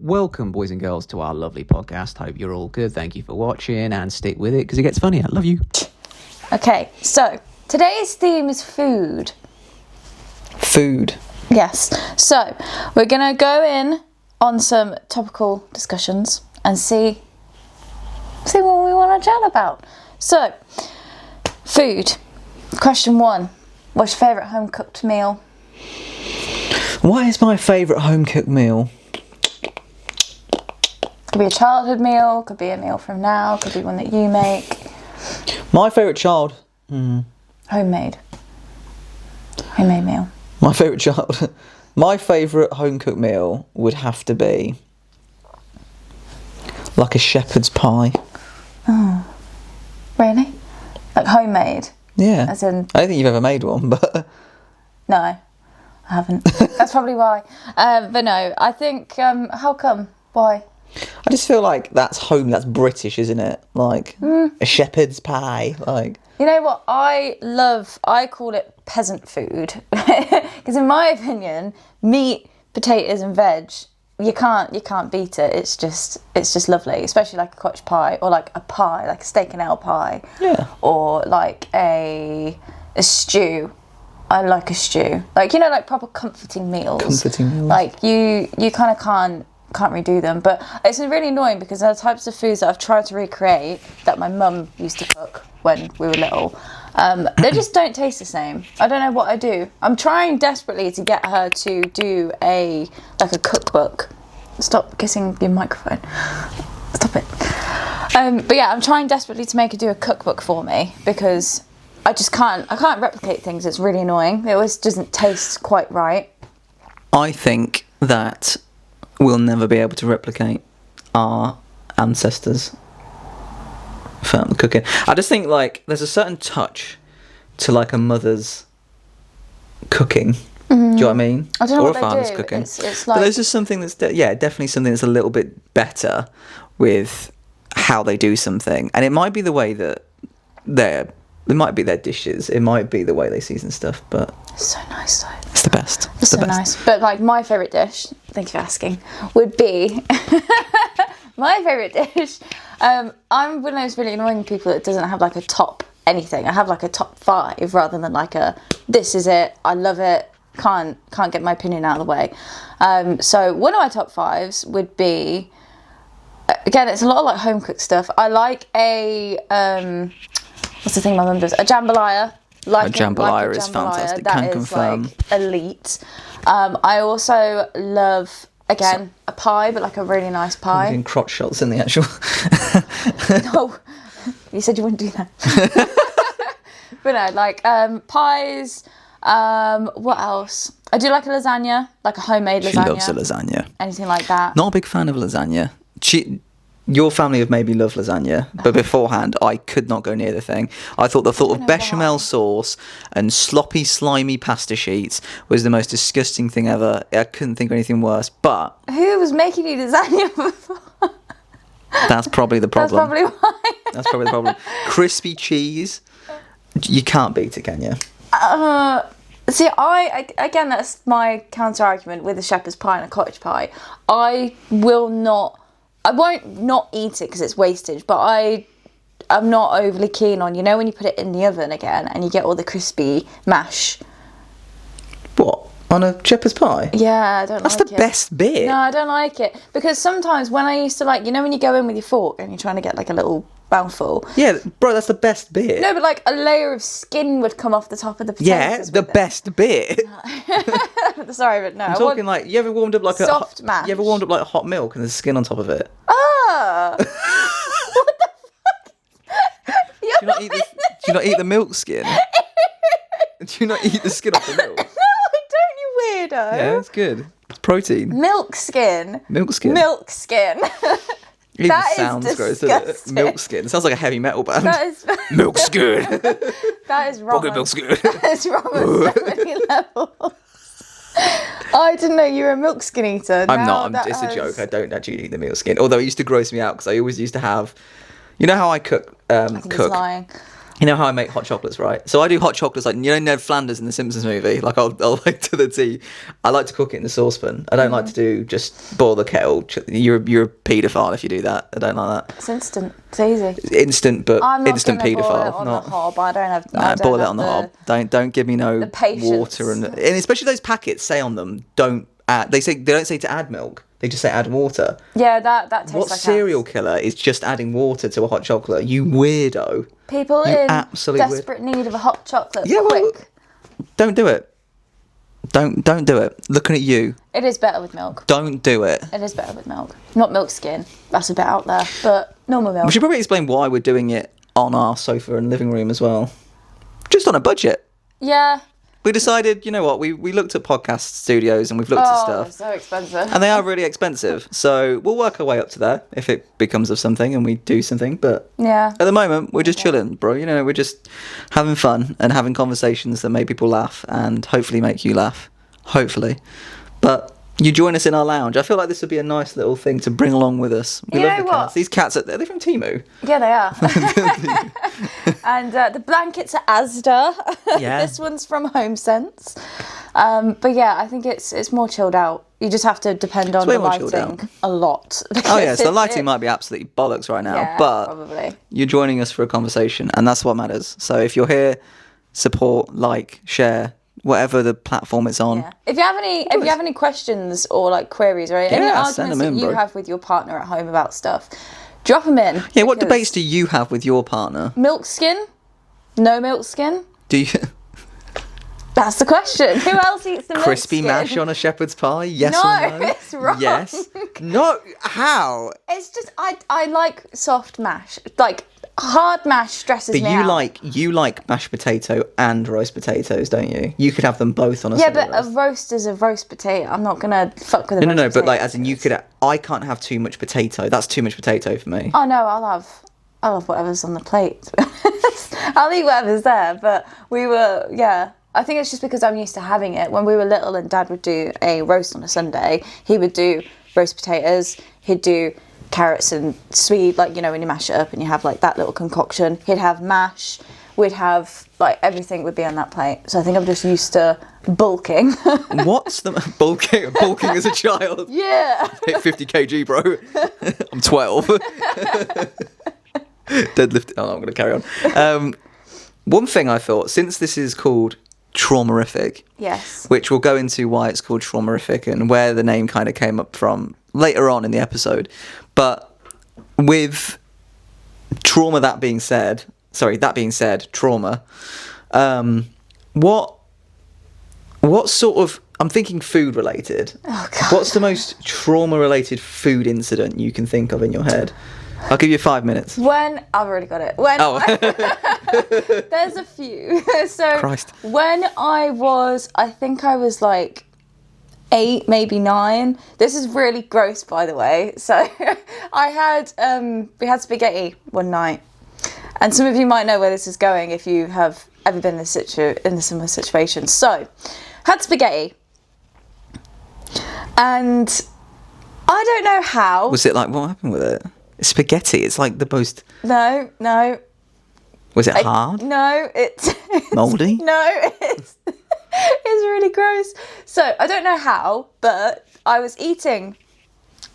Welcome, boys and girls, to our lovely podcast. Hope you're all good. Thank you for watching and stick with it because it gets funnier. Love you. Okay, so today's theme is food. Food. Yes. So we're going to go in on some topical discussions and see what we want to chat about. So, food. Question 1. What's your favourite home-cooked meal? What is my favourite home-cooked meal? Could be a childhood meal, could be a meal from now, could be one that you make. My favourite Homemade meal. My favourite home-cooked meal would have to be like a shepherd's pie. Oh, really? Like homemade? Yeah. As in... I don't think you've ever made one, but... No, I haven't. That's probably why. But no, I think, how come? Why? I just feel like that's home, that's British, isn't it? Like, a shepherd's pie, like... You know what I call it peasant food. Because in my opinion, meat, potatoes and veg, you can't beat it. It's just lovely, especially like a cottage pie or like a pie, like a steak and ale pie. Yeah. Or like a stew. I like a stew. Like, you know, like proper comforting meals. Like you kind of can't redo them. But it's really annoying because there are types of foods that I've tried to recreate that my mum used to cook when we were little. They just don't taste the same. I don't know what I do. I'm trying desperately to get her to do a cookbook. Stop kissing your microphone. Stop it. But yeah, I'm trying desperately to make her do a cookbook for me because I can't replicate things. It's really annoying. It always doesn't taste quite right. I think that we'll never be able to replicate our ancestors' cooking. I just think like there's a certain touch to like a mother's cooking. Do you know what I mean? I don't know or what a father's they do. cooking. It's like... But there's just something that's definitely something that's a little bit better with how they do something, and it might be the way that it might be their dishes, it might be the way they season stuff, but it's so nice though. It's the best. It's so nice. But like my favourite dish, thank you for asking, would be my favourite dish. I'm one of those really annoying people that doesn't have like a top anything. I have like a top 5 rather than like a this is it, I love it, can't get my opinion out of the way. So one of my top 5s would be, again, it's a lot of like home cooked stuff. I like a what's the thing my mum does? A jambalaya. Jambalaya is fantastic. That Can is confirm. like elite. I also love, again, a pie, but like a really nice pie. Doing crotch shots in the actual. No, you said you wouldn't do that. But no, like pies. What else? I do like a lasagna, like a homemade lasagna. She loves a lasagna. Anything like that. Not a big fan of lasagna. Your family have made me love lasagna, but beforehand I could not go near the thing. I thought the thought of bechamel sauce and sloppy, slimy pasta sheets was the most disgusting thing ever. I couldn't think of anything worse, but... Who was making you lasagna before? That's probably the problem. That's probably why. That's probably the problem. Crispy cheese, you can't beat it, can you? See, again, that's my counter-argument with a shepherd's pie and a cottage pie. I won't not eat it because it's wastage, but I'm not overly keen on, you know, when you put it in the oven again and you get all the crispy mash. What? On a shepherd's pie? Yeah, I don't like it. That's the best bit. No, I don't like it. Because sometimes when I used to like, you know when you go in with your fork and you're trying to get like a little mouthful. Yeah, bro, that's the best bit. No, but like a layer of skin would come off the top of the potatoes. Yeah, the best bit. Sorry, but no. I'm talking like, you ever warmed up like soft mash. You ever warmed up like hot milk and there's skin on top of it? Ah! What the fuck? Do you not eat the milk skin? Do you not eat the skin off the milk? No, I don't, you weirdo. Yeah, it's good. It's protein. Milk skin. Milk skin. Milk skin. Even That sounds is gross, doesn't it? disgusting. Milk skin. It sounds like a heavy metal band. That is... Milk skin. That is wrong. Milk skin. That is wrong on so many levels. I didn't know you were a milk skin eater. I'm not. It's a joke. I don't actually eat the milk skin. Although it used to gross me out because I always used to have... You know how I cook? I think he's lying. You know how I make hot chocolates, right? So I do hot chocolates like, you know, Ned Flanders in the Simpsons movie. Like, I'll like to the tea. I like to cook it in the saucepan. I don't like to do just boil the kettle. You're a paedophile if you do that. I don't like that. It's instant. It's easy. It's instant, but I'm not instant gonna paedophile. boil it on the hob. I don't have. I don't boil it have on the hob. Don't give me no water and especially those packets say on them don't add. They don't say to add milk. They just say add water. Yeah, that tastes what like serial killer is just adding water to a hot chocolate? You weirdo. People in desperate need of a hot chocolate. Yeah, quick. well, don't do it. Don't do it. Looking at you. It is better with milk. Don't do it. It is better with milk. Not milk skin. That's a bit out there, but normal milk. We should probably explain why we're doing it on our sofa and living room as well. Just on a budget. Yeah. We decided, you know what, we looked at podcast studios and we've looked at stuff. Oh, so expensive. And they are really expensive. So we'll work our way up to there if it becomes of something and we do something. But yeah, at the moment, we're just chilling, bro. You know, we're just having fun and having conversations that make people laugh and hopefully make you laugh. Hopefully. But you join us in our lounge. I feel like this would be a nice little thing to bring along with us. We love the cats. These cats, are they from Temu? Yeah, they are. And the blankets are Asda. Yeah. This one's from HomeSense. But yeah, I think it's more chilled out. You just have to depend on the lighting a lot. Oh yes, the lighting might be absolutely bollocks right now, but probably. You're joining us for a conversation, and that's what matters. So if you're here, support, like, share, whatever the platform it's on. Yeah. If you have any questions or like queries or any arguments that you have with your partner at home about stuff, drop them in. Yeah, what debates do you have with your partner? Milk skin? No milk skin? Do you? That's the question. Who else eats the milk Crispy skin? mash on a shepherd's pie? Yes no, or no? It's wrong. Yes. No. How? It's just I like soft mash. Like hard mash stresses me out. But you like mashed potato and roast potatoes, don't you? You could have them both on a Sunday but roast. A roast is a roast potato. I'm not gonna fuck with a roast No, potato. but like as in you could. I can't have too much potato. That's too much potato for me. Oh no, I'll have whatever's on the plate. I'll eat whatever's there. But I think it's just because I'm used to having it. When we were little and Dad would do a roast on a Sunday, he would do roast potatoes, he'd do carrots and sweet, like, you know, when you mash it up and you have like that little concoction. He'd have mash, we'd have like everything would be on that plate. So I think I'm just used to bulking. What's the bulking as a child? Yeah. Hit 50 kg, bro. I'm 12. Deadlift. Oh, I'm going to carry on. One thing I thought, since this is called Traumarific. Yes. Which we'll go into why it's called Traumarific and where the name kind of came up from later on in the episode. But with trauma, that being said, trauma, what sort of, I'm thinking food related. Oh, God. What's the most trauma related food incident you can think of in your head? I'll give you 5 minutes. I've already got it. There's a few. So Christ. When I think I was like 8, maybe 9. This is really gross, by the way. So we had spaghetti one night, and some of you might know where this is going if you have ever been in a similar situation. So, had spaghetti, and I don't know how. Was it like, what happened with it? Spaghetti, it's like the most... No. Was it hard? No, it's mouldy? No, it's really gross. So, I don't know how, but I was eating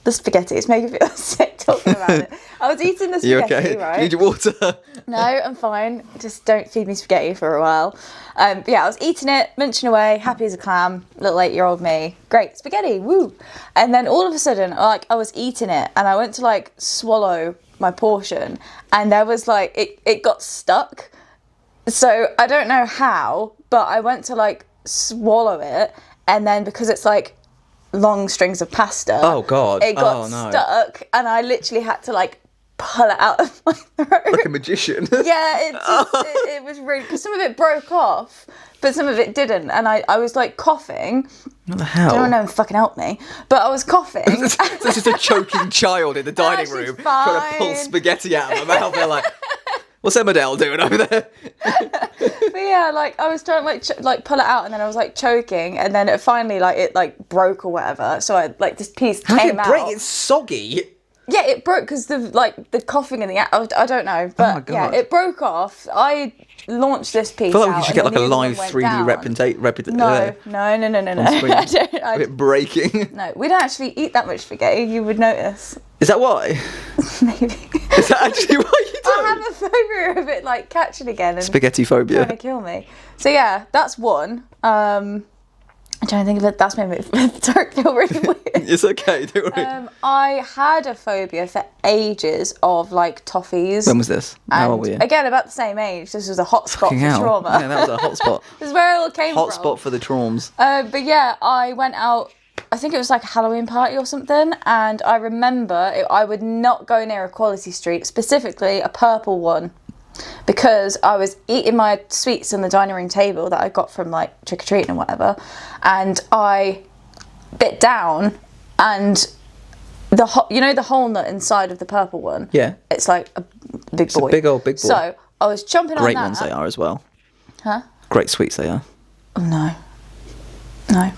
the spaghetti. It's making me feel sick talking about it. I was eating the spaghetti, you okay? right? You need your water? No, I'm fine. Just don't feed me spaghetti for a while. But yeah, I was eating it, munching away, happy as a clam, little 8-year-old me. Great, spaghetti, woo! And then all of a sudden, like, I was eating it, and I went to, like, swallow my portion, and there was, like, it got stuck. So I don't know how, but I went to, like, swallow it, and then because it's, like, long strings of pasta. Oh, God. It got stuck, and I literally had to, like, pull it out of my throat. Like a magician. Yeah, it was really... Because some of it broke off, but some of it didn't. And I was, like, coughing. What the hell? I don't know, fucking help me. But I was coughing. This is just a choking child in the dining room trying to pull spaghetti out of my mouth. They're like, what's Emmerdale doing over there? But yeah, like, I was trying to, like, pull it out, and then I was, like, choking, and then it finally, like, it, like, broke or whatever. So I, like, this piece came out. How did it break? It's soggy. Yeah, it broke because the coughing and I don't know, but my God. yeah, it broke off. I launched this piece. I feel like out, we should and get like then a the other live one 3D went down. No. on screen. A bit breaking. No, we don't actually eat that much spaghetti. You would notice. Is that why? Maybe. Is that actually why you do? I have a phobia of it like catching again and Spaghetti phobia. trying to kill me. So yeah, that's one. I'm trying to think of it. That's made me feel really weird. It's okay, don't worry. I had a phobia for ages of like toffees. When was this? How old were you? Again, about the same age. This was a hot spot for trauma. Yeah, that was a hot spot. This is where it all came from. Hot spot for the traumas. But yeah, I went out. I think it was like a Halloween party or something, and I remember I would not go near a Quality Street, specifically a purple one, because I was eating my sweets on the dining room table that I got from like trick-or-treating and whatever, and I bit down, and the whole nut inside of the purple one, Yeah. it's like a big boy. A big old boy. So I was chomping on that. Great ones they are as well. Huh? Great sweets they are. Oh no.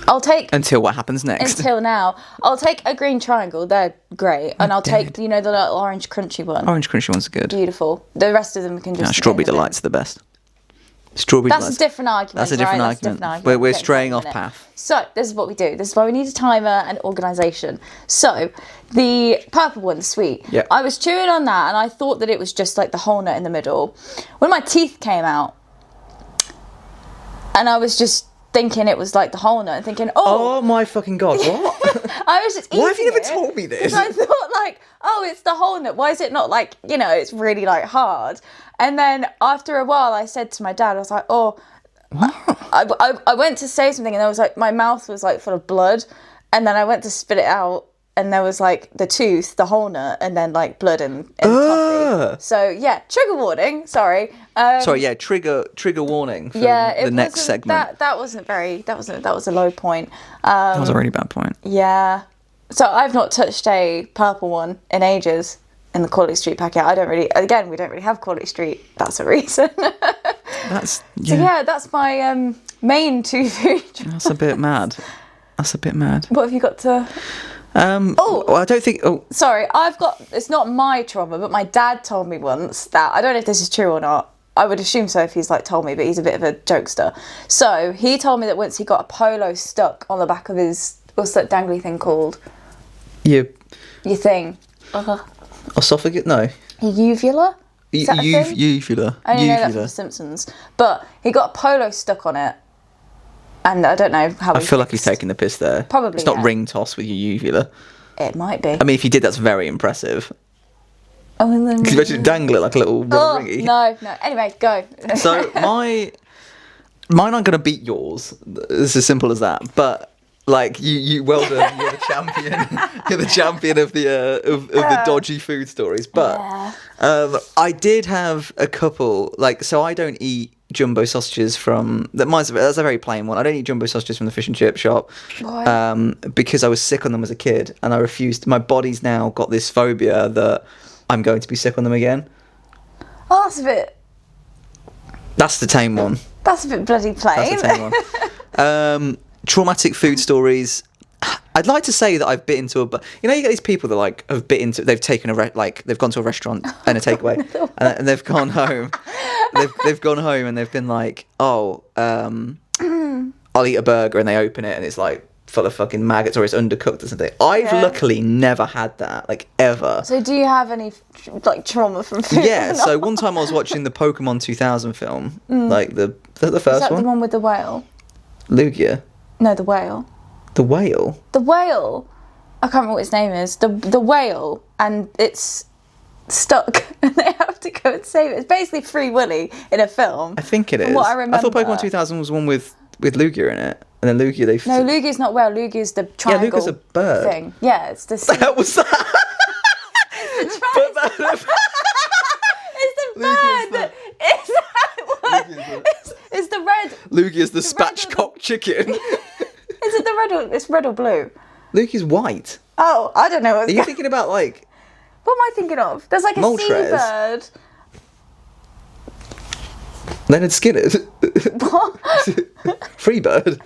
I'll take Until what happens next. until now. I'll take a green triangle. They're great, and I'll take the little orange crunchy one. Orange crunchy ones are good. Beautiful. The rest of them can just. Strawberry delights are the best. Strawberry That's delights. a different argument. That's a different right? argument. That's a different argument. We're Get straying into off it in a minute. path. So this is what we do. This is why we need a timer and organisation. So the purple one, the sweet. Yep. I was chewing on that, and I thought that it was just like the whole nut in the middle. When my teeth came out, and I was just thinking it was like the whole nut, and thinking, Oh my fucking God, what? I was just eating Why have you never it told me this? because I thought like, oh, it's the whole nut. Why is it not like, it's really like hard? And then after a while, I said to my dad, I was like, oh, I went to say something, and I was like, my mouth was like full of blood, and then I went to spit it out, and there was like the tooth, the whole nut, and then like blood and toffee. So yeah, trigger warning. Sorry. Trigger warning for Yeah, the next segment. That was a low point. That was a really bad point. Yeah. So I've not touched a purple one in ages in the Quality Street packet. We don't really have Quality Street. That's a reason. That's So yeah, that's my main two food. That's a bit mad. What have you got to? Well, I don't think. Oh, Sorry, it's not my trauma, but my dad told me once that, I don't know if this is true or not. I would assume so if he's like told me, but he's a bit of a jokester. So he told me that once he got a polo stuck on the back of his, what's that dangly thing called? your Your thing. esophagus? No. Uvula? Is that a thing? Uvula. I only know that from The Simpsons. But he got a polo stuck on it. And I don't know how I feel like he's taking the piss there. Probably, It's not yeah. ring toss with your uvula. It might be. I mean, if you did, that's very impressive. Oh, and then... Because you imagine it dangle it like a little ringy. No. Anyway, go. So mine aren't going to beat yours. It's as simple as that. But like you well done. You're the champion. You're the champion of the dodgy food stories. But I did have a couple. Like, so I don't eat jumbo sausages from that's a very plain one. I don't eat jumbo sausages from the fish and chip shop. Why? Because I was sick on them as a kid, and I refused. My body's now got this phobia that I'm going to be sick on them again. Oh, That's the tame one. That's a bit bloody plain. That's the tame one. Traumatic food stories. I'd like to say that I've bit into you get these people that like have bit into, they've taken they've gone to a restaurant and a takeaway and they've gone home. They've gone home and they've been like, I'll eat a burger, and they open it and it's like full of fucking maggots or it's undercooked or something. I've luckily never had that, like, ever. So do you have any like trauma from food? Yeah, so one time I was watching the Pokemon 2000 film, like the first Is that one? the one with the whale? Lugia. No, the whale. The whale? The whale. I can't remember what his name is. The whale, and it's stuck, and they have to go and save it. It's basically Free Willy in a film. I think it is. From what I remember. I thought Pokemon 2000 was one with Lugia in it. And then Lugia, No, Lugia's not whale. Lugia's the triangle. Yeah, Lugia's a bird. Thing. Yeah, it's the... That was that. It's the bird. That, is that what? It's the red. Lugia's the spatchcock chicken. Is it the red or... It's red or blue? Lugia's white. Oh, I don't know. Are you thinking about, like... What am I thinking of? There's like a Moltres. seabird. Leonard Skinner. What? Freebird.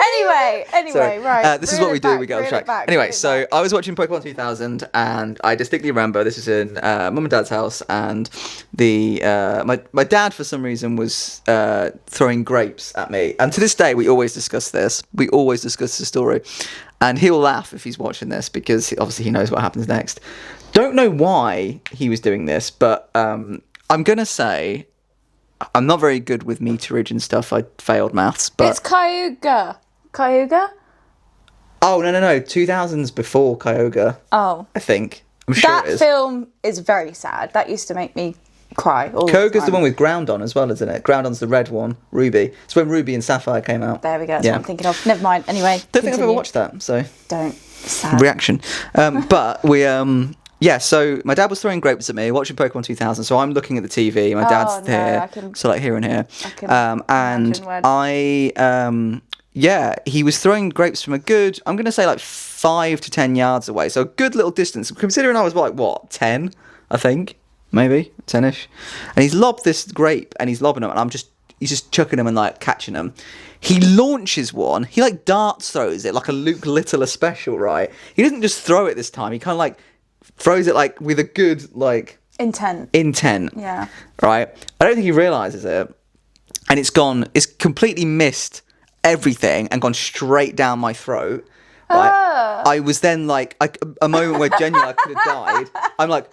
Anyway, right. This is what we do. We get off track. Anyway, so I was watching Pokemon 2000, and I distinctly remember this is in mum and dad's house, and my dad for some reason was throwing grapes at me, and to this day we always discuss this. We always discuss the story, and he'll laugh if he's watching this because obviously he knows what happens next. Don't know why he was doing this, but I'm gonna say I'm not very good with meterage and stuff. I failed maths, but it's Kyogre. Kyogre? Oh, no. 2000's before Kyogre. Oh. I think. I'm sure it is. That film is very sad. That used to make me cry all Kyogre's the one with Groundon as well, isn't it? Groundon's the red one. Ruby. It's when Ruby and Sapphire came out. There we go. That's what I'm thinking of. Never mind. Anyway, Don't think I've ever watched that, so... Don't. Sad. Reaction. But we... Yeah, so my dad was throwing grapes at me, watching Pokemon 2000, so I'm looking at the TV, my dad's here, so like here and here. And he was throwing grapes from a good, I'm going to say like 5 to 10 yards away, so a good little distance, considering I was like, 10, I think, maybe, 10-ish. And he's lobbed this grape, and he's lobbing them, and he's just chucking them and like catching them. He launches one, he like darts throws it, like a Luke Littler special, right? He doesn't just throw it this time, he kind of like throws it like with a good like intent. Yeah. Right? I don't think he realises it. And it's completely missed everything and gone straight down my throat. Right? I was then like a moment where genuinely I could have died. I'm like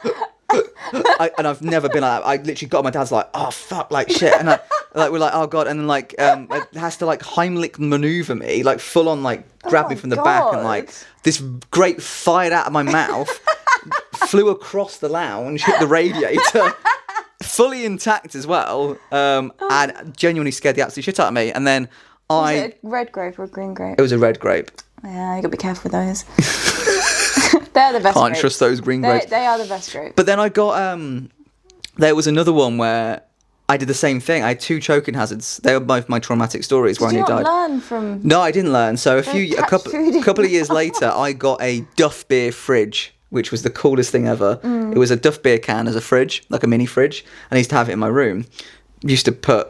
and I've never been like that. I literally got my dad's like, oh fuck, like shit, and we're like, oh god, and then like it has to like Heimlich maneuver me, like full on like grab me from the back, and like this grape fired out of my mouth, flew across the lounge, hit the radiator, fully intact as well, and genuinely scared the absolute shit out of me. And then Was it a red grape or a green grape? It was a red grape. Yeah, you gotta be careful with those. They're the best. Can't trust those green grapes. They are the best grapes. But then I got there was another one where I did the same thing. I had 2 choking hazards. They were both my traumatic stories where I nearly died. Did you not learn from? No, I didn't learn. So a couple of years later, I got a Duff beer fridge, which was the coolest thing ever. It was a Duff beer can as a fridge, like a mini fridge, and I used to have it in my room. Used to put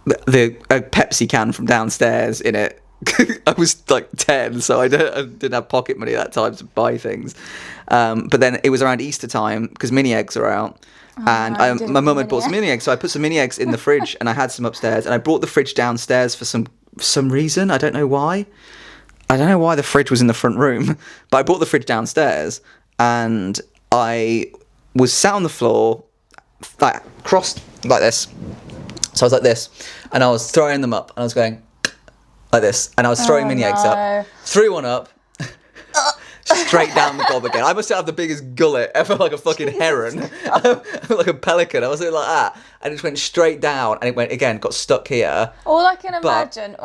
a Pepsi can from downstairs in it. I was like 10, so I didn't have pocket money at that time to buy things. But then it was around Easter time because mini eggs are out. And my mum had bought some mini eggs, so I put some mini eggs in the fridge, and I had some upstairs, and I brought the fridge downstairs for some reason. I don't know why. I don't know why the fridge was in the front room, but I brought the fridge downstairs, and I was sat on the floor, like crossed like this. So I was like this, and I was throwing them up, and I was going like this, and I was throwing mini eggs up. Threw one up. Straight down the gob again. I must have the biggest gullet ever, like a fucking heron, like a pelican. I was like that, and it just went straight down, and it went again, got stuck here. All I can imagine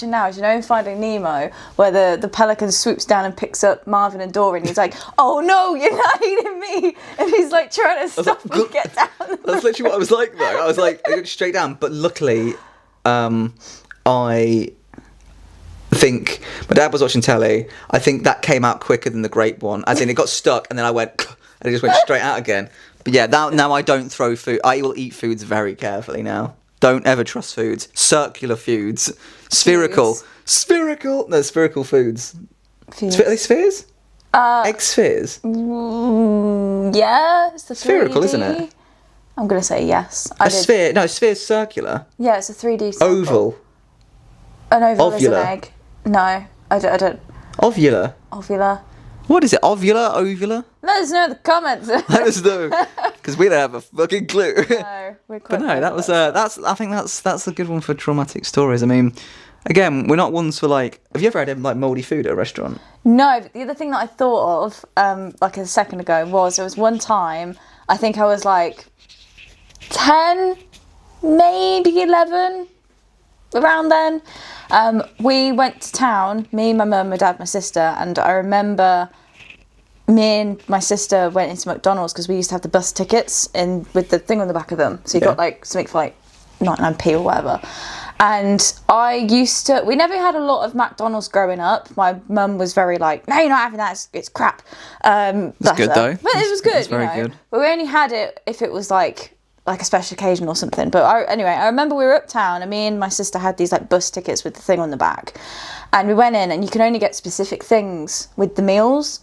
now is, you know, in Finding Nemo, where the pelican swoops down and picks up Marvin and Dory, and he's like, "Oh no, you're not eating me!" And he's like trying to stop and get down. That's literally what I was like, though. I was like, I went straight down, but luckily, I think my dad was watching telly. I think that came out quicker than the grape one, as in it got stuck and then I went and it just went straight out again. But yeah, now I don't throw food. I will eat foods very carefully now. Don't ever trust foods. Circular foods. Spherical foods. Are they spheres? Egg spheres? Yeah, it's the 3D. Spherical, isn't it? I'm going to say yes. Sphere? No, sphere's circular. Yeah, it's a 3D circle. Oval. An oval is an Ovular. egg. No, I don't. Ovular. Ovular. What is it? Ovular? Let us know in the comments. Let us know, because we don't have a fucking clue. No, we're quite. But no, that was I think that's a good one for traumatic stories. I mean, again, we're not ones for like. Have you ever had like mouldy food at a restaurant? No, but the other thing that I thought of, like a second ago, was there was one time, I think I was like 10, maybe 11, around then. We went to town, me, my mum, my dad, my sister, and I remember me and my sister went into McDonald's because we used to have the bus tickets in with the thing on the back of them. So you got like something for like 99p or whatever. And we never had a lot of McDonald's growing up. My mum was very like, no, you're not having that, it's crap. It's good though. But it was good, it's very good. But we only had it if it was like like a special occasion or something. But anyway, I remember we were uptown, and me and my sister had these like bus tickets with the thing on the back, and we went in, and you can only get specific things with the meals.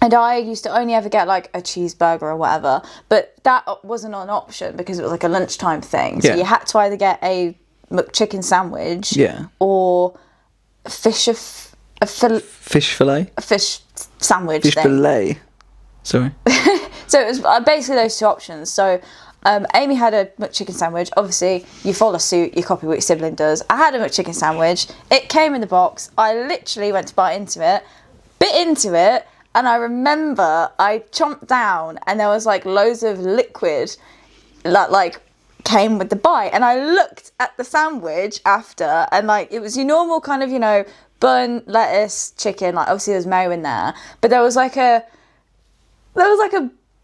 And I used to only ever get like a cheeseburger or whatever, but that wasn't an option because it was like a lunchtime thing. So you had to either get a McChicken sandwich, or fish fillet, a fish sandwich, fish fillet. Sorry. So it was basically those two options. So Amy had a McChicken sandwich. Obviously, you follow suit, you copy what your sibling does. I had a McChicken sandwich. It came in the box. I literally went to bite into it, bit into it, and I remember I chomped down, and there was like loads of liquid that like came with the bite. And I looked at the sandwich after, and like it was your normal kind of, you know, bun, lettuce, chicken. Like obviously there's mayo in there, but there was like a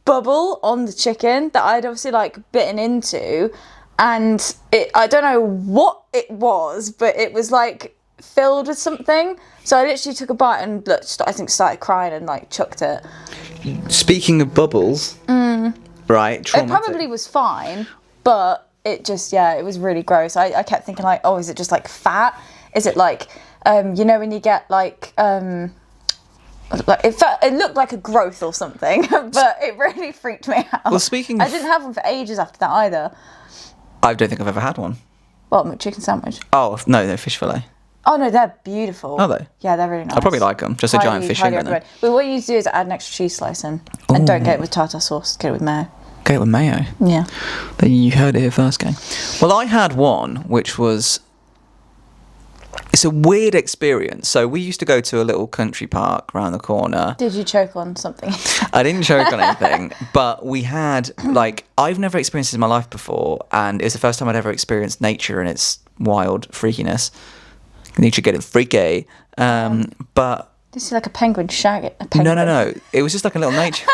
bubble on the chicken that I'd obviously like bitten into, and I don't know what it was, but it was like filled with something. So I literally took a bite and I think started crying and like chucked it. Speaking of bubbles, right? Traumatic. It probably was fine, but it just it was really gross. I kept thinking like, oh, is it just like fat? Is it like you know when you get like it looked like a growth or something, but it really freaked me out. Well, I didn't have one for ages after that either. I don't think I've ever had one. What, McChicken sandwich? Oh no, fish fillet. Oh no, they're beautiful. Are they? Yeah, they're really nice. I probably like them. Just a giant fish finger in there. But what you need to do is add an extra cheese slice in, and don't get it with tartar sauce. Get it with mayo. Get it with mayo. Yeah. You heard it here first, gang. Well, I had one which was. It's a weird experience. So we used to go to a little country park around the corner. Did you choke on something? I didn't choke on anything, but we had, like, I've never experienced this in my life before, and it's the first time I'd ever experienced nature and its wild freakiness. Nature getting freaky. But... Did you see like a penguin shag it? No. It was just like a little nature...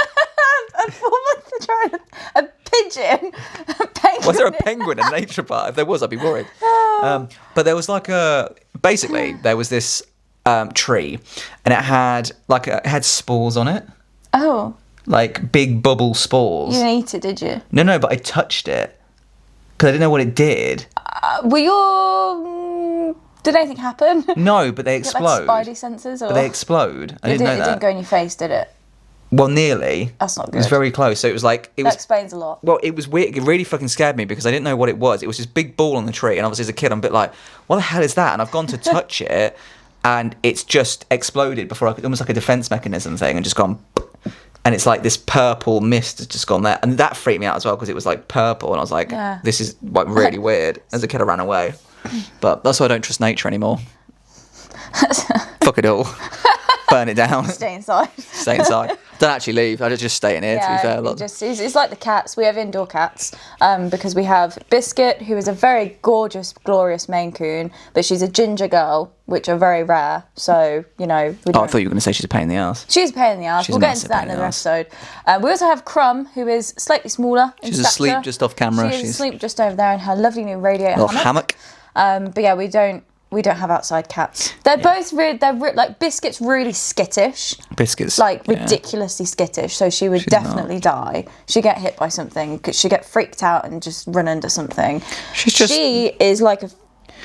A pigeon. A penguin. Was there a penguin in nature park? If there was, I'd be worried. But there was like basically there was this tree, and it had spores on it. Oh. Like big bubble spores. You didn't eat it, did you? No, but I touched it because I didn't know what it did. Did anything happen? No, but they explode. Like spidey senses, or? But they explode. I didn't know that. It didn't go in your face, did it? Well, nearly. That's not good. It was very close. So it was like... That explains a lot. Well, it was weird. It really fucking scared me because I didn't know what it was. It was this big ball on the tree. And obviously as a kid, I'm a bit like, what the hell is that? And I've gone to touch it and it's just exploded before I could... Almost like a defense mechanism thing and just gone... And it's like this purple mist has just gone there. And that freaked me out as well because it was like purple. And I was like, this is like really weird. As a kid, I ran away. But that's why I don't trust nature anymore. Fuck it all. Burn it down. Stay inside. Stay inside. Don't actually leave. I just stay in here, to be fair. It's like the cats. We have indoor cats because we have Biscuit, who is a very gorgeous, glorious Maine Coon, but she's a ginger girl, which are very rare. So, you know... I thought you were going to say she's a pain in the ass. She's a pain in the ass. We'll get into that in another episode. We also have Crumb, who is slightly smaller in She's asleep just off camera. She's asleep just over there in her lovely new radiator hammock. But yeah, we don't have outside cats. They're both like Biscuit's really skittish. Biscuit's like ridiculously skittish. So she's definitely die. She'd get hit by something. She'd get freaked out and just run under something. She is like a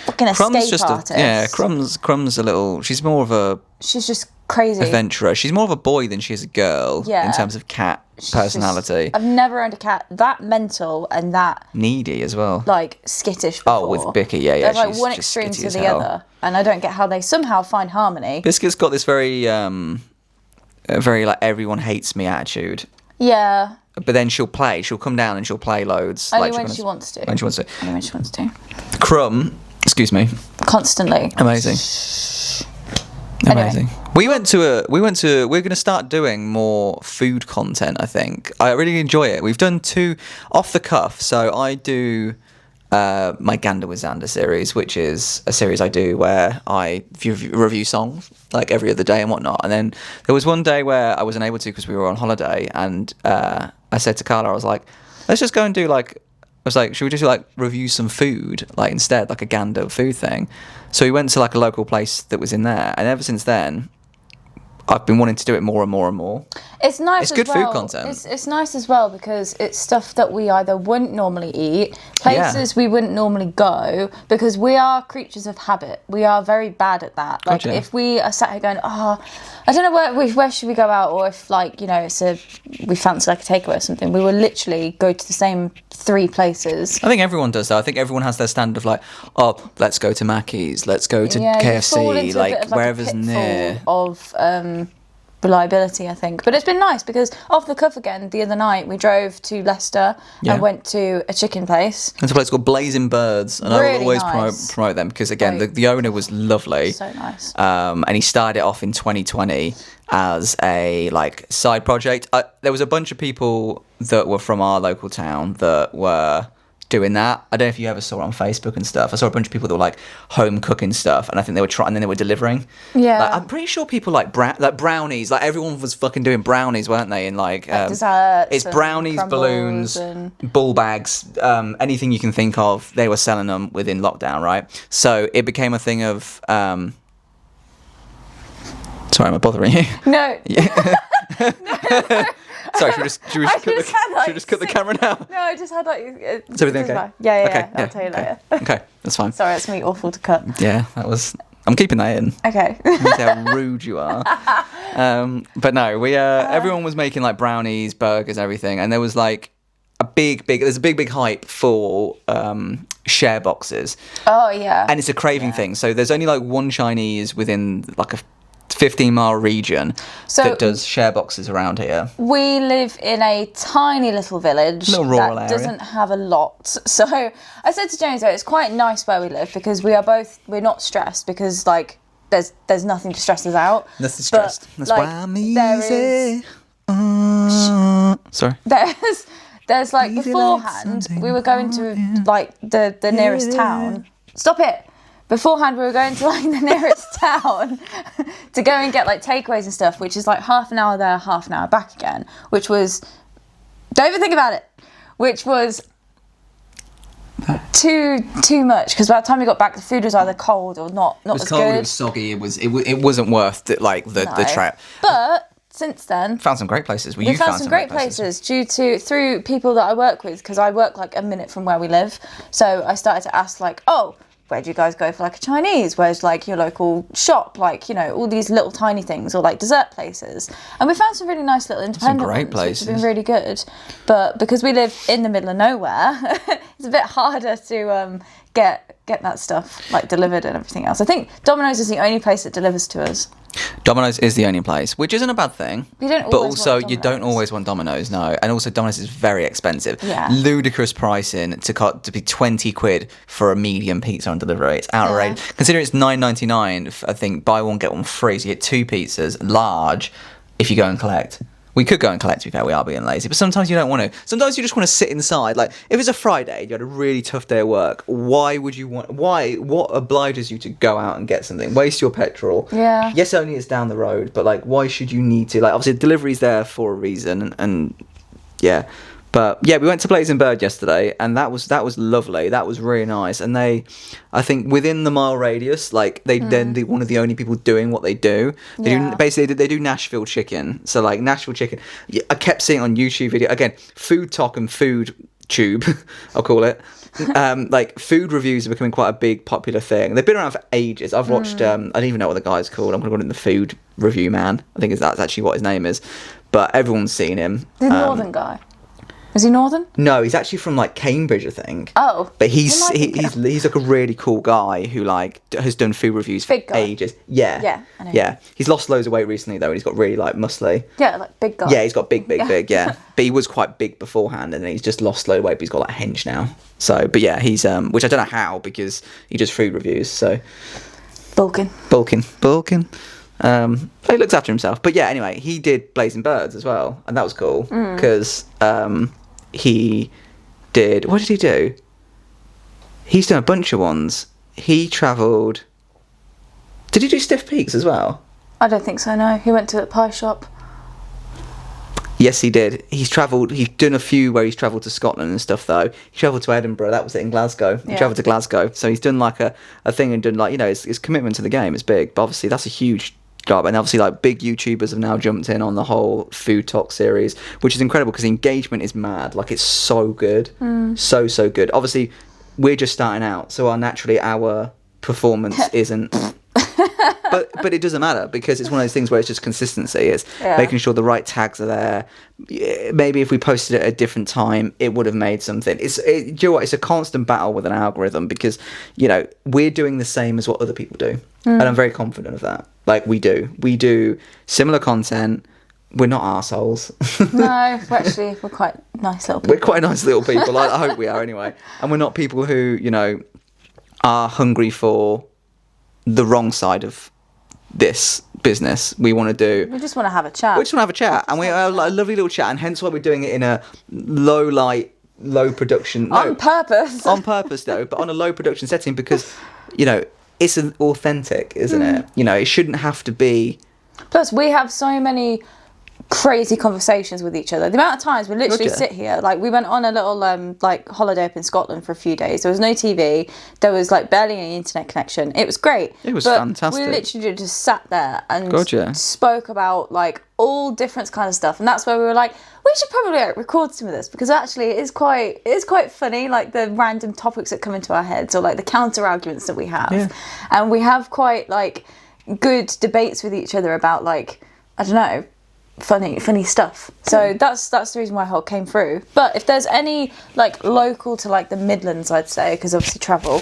fucking escape artist. Crumb's a little. She's more of a. She's just crazy adventurer. She's more of a boy than she is a girl. Yeah. In terms of cat personality. I've never owned a cat that mental and that needy as well. Like skittish before. Oh, with Bicky, yeah. They're like one extreme to the other, and I don't get how they somehow find harmony. Biscuit's got this very like everyone hates me attitude. Yeah. But then she'll come down and she'll play loads. Only when she wants to. When she wants to. Only when she wants to. Crumb, excuse me. Constantly. Amazing. Amazing. Anyway. We're going to start doing more food content, I think. I really enjoy it. We've done 2 off the cuff. So I do my Gander with Xander series, which is a series I do where I review songs like every other day and whatnot. And then there was one day where I wasn't able to because we were on holiday. And I said to Carla, I was like, let's just go and do should we just review some food instead, like a Gander food thing? So we went to a local place that was in there, and ever since then, I've been wanting to do it more and more and more. It's nice. It's as good well. food content. It's nice as well because it's stuff that we either wouldn't normally eat, places we wouldn't normally go, because we are creatures of habit. We are very bad at that. Like if we are sat here going, oh, I don't know where should we go out, or if like, you know, we fancy like a takeaway or something, we will literally go to the same 3 places. I think everyone does though. I think everyone has their standard of like, oh, let's go to Mackey's, let's go to KFC, like wherever's near. Of reliability, I think. But it's been nice because off the cuff again, the other night we drove to Leicester and went to a chicken place. It's a place called Blazing Birds, and really I will always nice. promote them because again, the owner was lovely. So nice. And he started it off in 2020 as a like side project. There was a bunch of people that were from our local town that were doing that. I don't know if you ever saw it on Facebook and stuff. I saw a bunch of people that were like home cooking stuff, and I think they were trying, and then they were delivering. Yeah, like, I'm pretty sure people like brownies. Like everyone was fucking doing brownies, weren't they? In like desserts. It's brownies, balloons, ball bags, anything you can think of. They were selling them within lockdown, right? So it became a thing of. Sorry, am I bothering you? No. Yeah. No. Sorry, should we just cut the camera now? No, I just had like... Is everything okay? Yeah, okay, I'll tell you later. Okay, that's fine. Sorry, it's me awful to cut. Yeah, I'm keeping that in. Okay. See how rude you are. But no, everyone was making like brownies, burgers, everything, and there was like there's a big hype for share boxes. Oh yeah. And it's a craving thing. So there's only like one Chinese within like a 15-mile region that does share boxes around here. We live in a tiny little village that doesn't have a lot. So I said to James, though, it's quite nice where we live because we're not stressed because like there's nothing to stress us out. Nothing stressed. That's like, why I'm easy. Sorry. There's like beforehand we were going to like the nearest town. Stop it. Beforehand, we were going to like the nearest town to go and get like takeaways and stuff, which is like half an hour there, half an hour back again, which was, don't even think about it, which was too much because by the time we got back, the food was either cold or not as good. It was cold, it was soggy, it wasn't worth the trip. But since then, found some great places. We found some great places through people that I work with because I work like a minute from where we live. So I started to ask like, oh, where do you guys go for like a Chinese? Where's like your local shop? Like, you know, all these little tiny things or like dessert places. And we found some really nice little independent great places. Which have been really good. But because we live in the middle of nowhere, it's a bit harder to get that stuff like delivered and everything else. I think Domino's is the only place that delivers to us. Domino's is the only place, which isn't a bad thing. But also, you don't always want Domino's, no. And also, Domino's is very expensive. Yeah. Ludicrous pricing to be 20 quid for a medium pizza on delivery. It's outrageous. Yeah. Considering it's $9.99, I think buy one, get one free. So you get 2 pizzas, large, if you go and collect. We could go and collect, to be fair, we are being lazy, but sometimes you don't want to. Sometimes you just want to sit inside. Like, if it's a Friday, you had a really tough day at work, what obliges you to go out and get something? Waste your petrol. Yeah. Yes, only it's down the road, but, like, why should you need to? Like, obviously, delivery's there for a reason, and yeah. But, yeah, we went to Blazing Bird yesterday, and that was lovely. That was really nice. And I think within the mile radius, like, they're one of the only people doing what they do. They do Nashville chicken. So, like, Nashville chicken. I kept seeing it on YouTube video. Again, Food Talk and Food Tube, I'll call it. Like, food reviews are becoming quite a big, popular thing. They've been around for ages. I've watched, I don't even know what the guy's called. I'm going to call him the Food Review Man. I think that's actually what his name is. But everyone's seen him. The northern guy. Is he northern? No, he's actually from like Cambridge, I think. Oh, but he's like a really cool guy who like has done food reviews for ages. Yeah, I know. Yeah. He's lost loads of weight recently though, and he's got really like muscly. Yeah, like big guy. Yeah, he's got big. Yeah, but he was quite big beforehand, and then he's just lost loads of weight. But he's got like hench now. So, but yeah, he's which I don't know how because he does food reviews. So, bulking. He looks after himself. But yeah, anyway, he did Blazing Birds as well, and that was cool because he did. What did he do? He's done a bunch of ones. He travelled. Did he do Stiff Peaks as well? I don't think so. No, he went to a pie shop. Yes, he did. He's travelled. He's done a few where he's travelled to Scotland and stuff. Though he travelled to Edinburgh. That was it in Glasgow. He travelled to Glasgow. So he's done like a thing and done like his commitment to the game is big. But obviously that's a huge go up. And obviously, like, big YouTubers have now jumped in on the whole food talk series, which is incredible because the engagement is mad. Like, it's so good. So good. Obviously, we're just starting out, so naturally our performance isn't... But it doesn't matter because it's one of those things where it's just consistency. It's making sure the right tags are there. Maybe if we posted it at a different time, it would have made something. Do you know what? It's a constant battle with an algorithm because, you know, we're doing the same as what other people do. And I'm very confident of that. Like, we do similar content. We're not arseholes. No, we're quite nice little people. We're quite nice little people. I hope we are anyway. And we're not people who, you know, are hungry for the wrong side of this business. We just want to have a chat. And we are like a lovely little chat, and hence why we're doing it in a low light, low production. On purpose. On purpose, though, but on a low production setting because, you know, it's authentic, isn't it? You know, it shouldn't have to be. Plus, we have so many crazy conversations with each other. The amount of times we literally sit here, like we went on a little like holiday up in Scotland for a few days. There was no TV. There was like barely any internet connection. It was great. It was fantastic. We literally just sat there and spoke about like all different kind of stuff. And that's where we were like, we should probably like, record some of this because actually it is quite funny, like the random topics that come into our heads or like the counter arguments that we have. And we have quite like good debates with each other about like, I don't know, funny stuff. So that's the reason why Hulk came through. But if there's any like local to like the Midlands, I'd say, because obviously travel,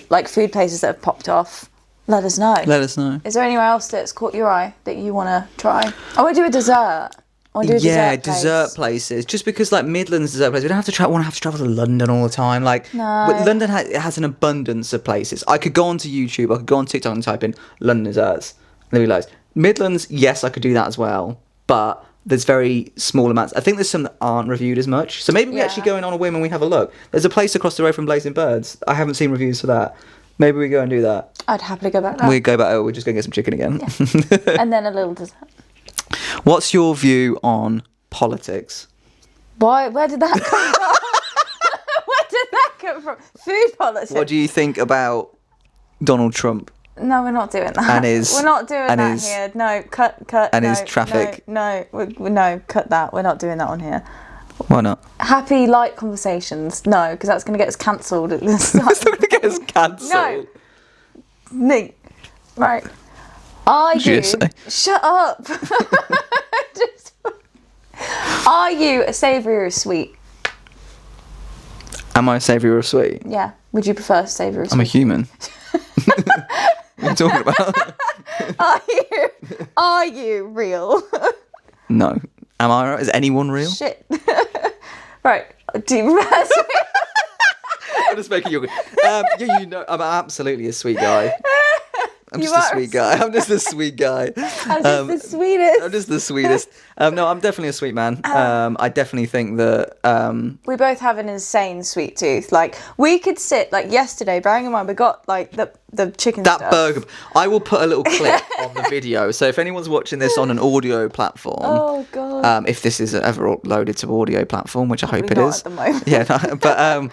like food places that have popped off, let us know. Is there anywhere else that's caught your eye that you want to try? I want to do a dessert. Dessert places. Just because like Midlands dessert places, we don't have to travel to London all the time. Like London has an abundance of places. I could go onto YouTube, I could go on TikTok and type in London desserts, and then realise Midlands. Yes, I could do that as well. But there's very small amounts. I think there's some that aren't reviewed as much. So maybe we actually go in on a whim and we have a look. There's a place across the road from Blazing Birds. I haven't seen reviews for that. Maybe we go and do that. I'd happily go back there. We go back. We're just going to get some chicken again. Yeah. And then a little dessert. What's your view on politics? Why? Where did that come from? Where did that come from? Food politics. What do you think about Donald Trump? No, we're not doing that. We're not doing that here. No, cut. And his traffic. No, cut that. We're not doing that on here. Why not? Happy, light conversations. No, because that's going to get us cancelled at the start. It's going to get us cancelled. No. Right. Shut up. Are you a savoury or a sweet? Am I a savoury or a sweet? Yeah. Would you prefer savoury or sweet? I'm a human. What are you talking about? Are you real? No. Am I right? Is anyone real? Shit. Right. Do you prefer sweet? I'm just making you... you know, I'm absolutely a sweet guy. I'm just a sweet guy. I'm just the sweet guy. I'm just the sweetest. I'm just the sweetest. No, I'm definitely a sweet man. I definitely think that... we both have an insane sweet tooth. Like, we could sit, like, yesterday, bearing in mind, we got, like, the chicken stuff. That burger. I will put a little clip on the video. So if anyone's watching this on an audio platform... Oh, God. If this is ever uploaded to audio platform, which I hope it is. At the moment. Yeah, no, but...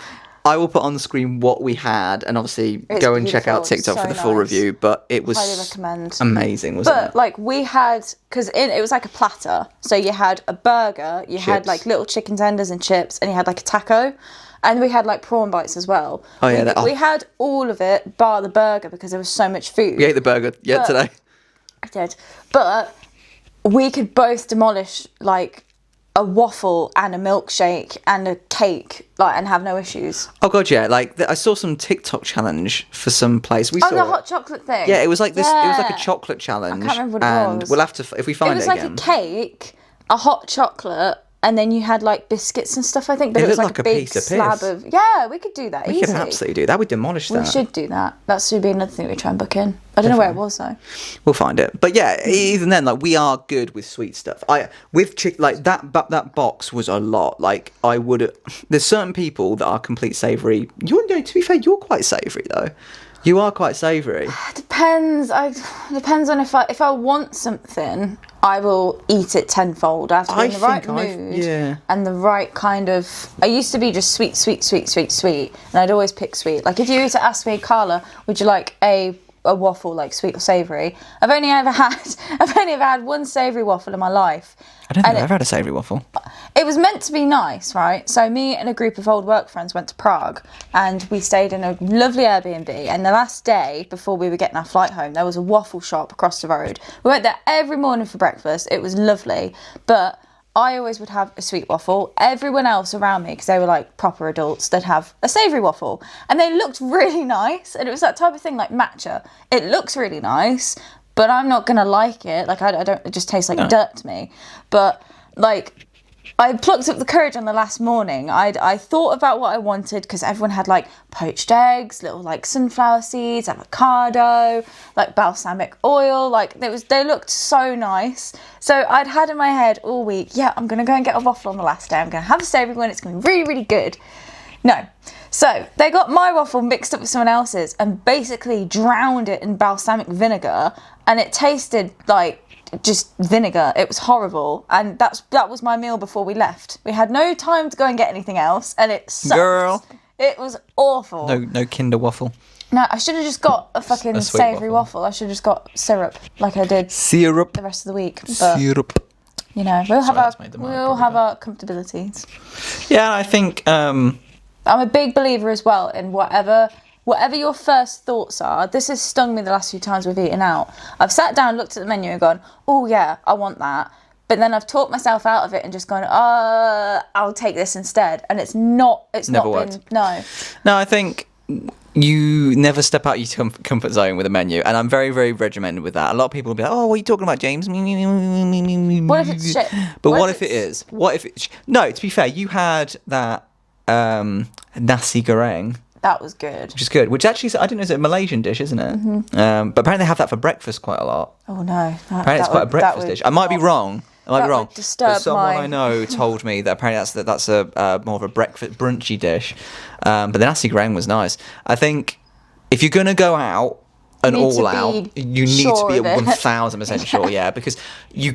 I will put on the screen what we had, and obviously go and check out TikTok for the full review. But it was highly recommend. Amazing, wasn't it? But like we had, because it was like a platter. So you had a burger, you had like little chicken tenders and chips, and you had like a taco, and we had like prawn bites as well. Oh yeah, we had all of it bar the burger because there was so much food. We ate the burger today. I did, but we could both demolish like a waffle and a milkshake and a cake, like, and have no issues. Oh god, yeah! Like I saw some TikTok challenge for some place. We saw the hot chocolate thing. Yeah, it was like this. Yeah. It was like a chocolate challenge. I can't remember what it was. We'll have to if we find it again. It was like a cake, a hot chocolate, and then you had like biscuits and stuff. I think, but it was like a big slab of. Yeah, we could do that. We could absolutely do that. We demolish that. We should do that. That should be another thing we try and book in. I don't know where it was though. We'll find it. But yeah, even then, like we are good with sweet stuff. Like that box was a lot. Like I would. There's certain people that are complete savoury. To be fair, you're quite savoury though. You are quite savoury. Depends. Depends on if I want something, I will eat it tenfold. I have to be in the right mood and the right kind of... I used to be just sweet, and I'd always pick sweet. Like if you were to ask me, Carla, would you like a a waffle, like sweet or savoury. I've only ever had one savoury waffle in my life. I don't think I've ever had a savoury waffle. It was meant to be nice, right? So me and a group of old work friends went to Prague and we stayed in a lovely Airbnb, and the last day before we were getting our flight home, there was a waffle shop across the road. We went there every morning for breakfast. It was lovely, but I always would have a sweet waffle. Everyone else around me, because they were like proper adults, they'd have a savoury waffle. And they looked really nice. And it was that type of thing like matcha. It looks really nice, but I'm not going to like it. Like, I don't, it just tastes like dirt to me. But like, I plucked up the courage on the last morning. I thought about what I wanted, because everyone had like poached eggs, little like sunflower seeds, avocado, like balsamic oil. Like they looked so nice. So I'd had in my head all week, yeah, I'm going to go and get a waffle on the last day. I'm going to have a savoury one. It's going to be really, really good. No. So they got my waffle mixed up with someone else's and basically drowned it in balsamic vinegar, and it tasted like just vinegar. It was horrible, and that was my meal before we left. We had no time to go and get anything else, and it sucked. Girl, it was awful. No Kinder waffle. No, I should have just got a fucking savoury waffle. I should have just got syrup like I did syrup the rest of the week. But, syrup. You know, we'll have our comfortabilities. Yeah, I think I'm a big believer as well in whatever your first thoughts are. This has stung me the last few times we've eaten out. I've sat down, looked at the menu and gone, oh yeah, I want that. But then I've talked myself out of it and just gone, I'll take this instead. And it's never not worked. No, I think you never step out your comfort zone with a menu. And I'm very, very regimented with that. A lot of people will be like, oh, what are you talking about, James? What if it's shit? But what if it is? What if it's... No, to be fair, you had that nasi goreng. That was good. Which is good. Which actually, I didn't know, it's a Malaysian dish, isn't it? Mm-hmm. But apparently they have that for breakfast quite a lot. Oh, no. Apparently it's quite a breakfast dish. I might be wrong. But someone I know told me that apparently that's a more of a breakfast brunchy dish. But the nasi goreng was nice. I think if you're going to go out and all out, you need to be 1,000% sure, yeah, because you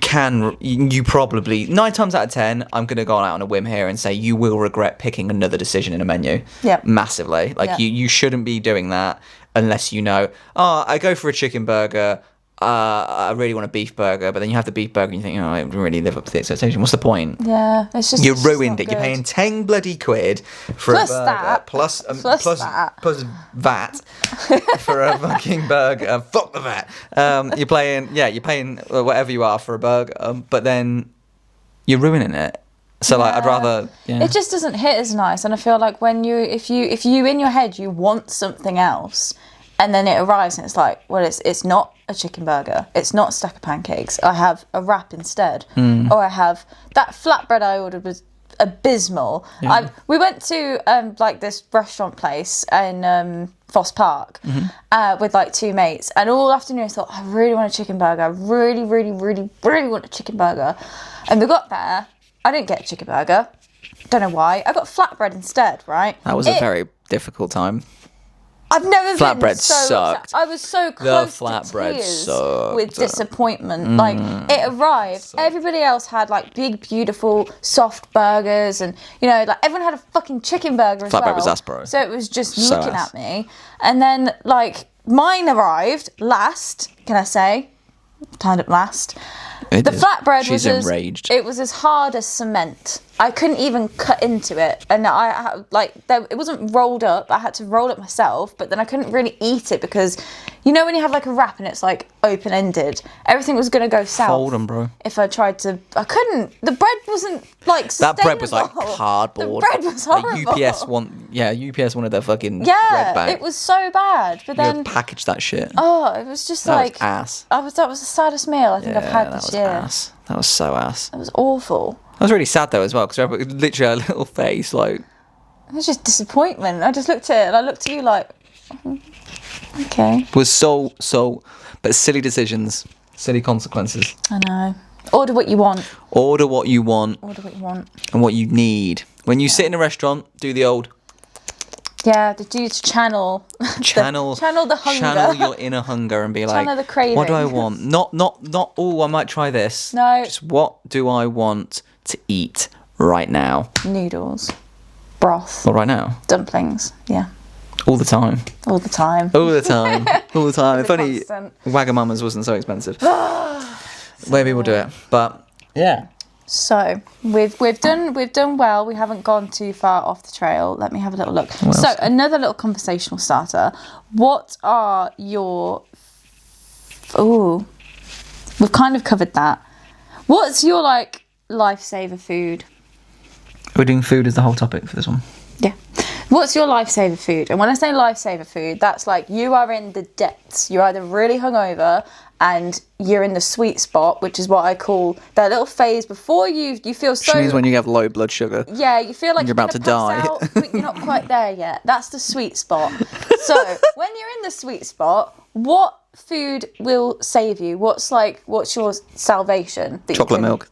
probably 9 times out of 10, I'm going to go out on a whim here and say you will regret picking another decision in a menu. Yep. Massively. Like you shouldn't be doing that unless you know, I go for a chicken burger. I really want a beef burger, but then you have the beef burger and you think, I didn't really live up to the expectation. What's the point? Yeah, it's just... You ruined it. You're paying 10 bloody quid for a burger. Plus VAT for a fucking burger. Fuck the VAT. You're paying whatever you are for a burger, but then you're ruining it. So I'd rather... Yeah. It just doesn't hit as nice, and I feel like if you in your head, you want something else, and then it arrives and it's like, well, it's not a chicken burger. It's not a stack of pancakes. I have a wrap instead. Or I have... That flatbread I ordered was abysmal. Yeah. We went to this restaurant place in Foss Park with like 2 mates, and all afternoon I thought, I really want a chicken burger. I really, really, really, really want a chicken burger. And we got there. I didn't get a chicken burger. Don't know why. I got flatbread instead, right? That was a very difficult time. I've never flatbread been so sucked. upset. I was so close to tears with disappointment. Like, it arrived. Everybody else had like big, beautiful, soft burgers, and like everyone had a fucking chicken burger as well. Flatbread was ass, bro. So it was just looking at me, and then like mine arrived last. Can I say? Turned up last. The flatbread was enraged. It was as hard as cement. I couldn't even cut into it, and it wasn't rolled up. I had to roll it myself, but then I couldn't really eat it because, when you have like a wrap and it's like open ended, everything was gonna go south. Fold them, bro. If I tried to, I couldn't. The bread wasn't like sustainable. That bread was like cardboard. The bread was horrible. UPS wanted their fucking bread back. It was so bad. But then packaged that shit. Oh, it was just that was ass. That was the saddest meal I think I've had this year. Ass. That was so ass. It was awful. I was really sad though as well, because literally a little face like... It was just disappointment. I just looked at it and I looked at you like, okay. It was so, but silly decisions, silly consequences. I know. Order what you want. Order what you want. Order what you want. And what you need. When you sit in a restaurant, do the old... Yeah, do channel the hunger. Channel your inner hunger and be like, channel the craving. What do I want? Not, I might try this. No. Just what do I want to eat right now? Noodles. Broth. What right now? Dumplings, yeah. All the time. All the time. All the time. All the time. If only constant. Wagamama's wasn't so expensive. Maybe we'll do it. But yeah. So we've done well. We haven't gone too far off the trail. Let me have a little look. What So else? another little conversational starter. What are your... Ooh, we've kind of covered that. What's your like lifesaver food? We're doing food as the whole topic for this one. Yeah. What's your lifesaver food? And when I say lifesaver food, that's like you are in the depths. You're either really hungover and you're in the sweet spot, which is what I call that little phase before you feel so... Which means when you have low blood sugar. Yeah, you feel like you're about to die. Out, but you're not quite there yet. That's the sweet spot. So when you're in the sweet spot, what food will save you? What's your salvation? Chocolate milk.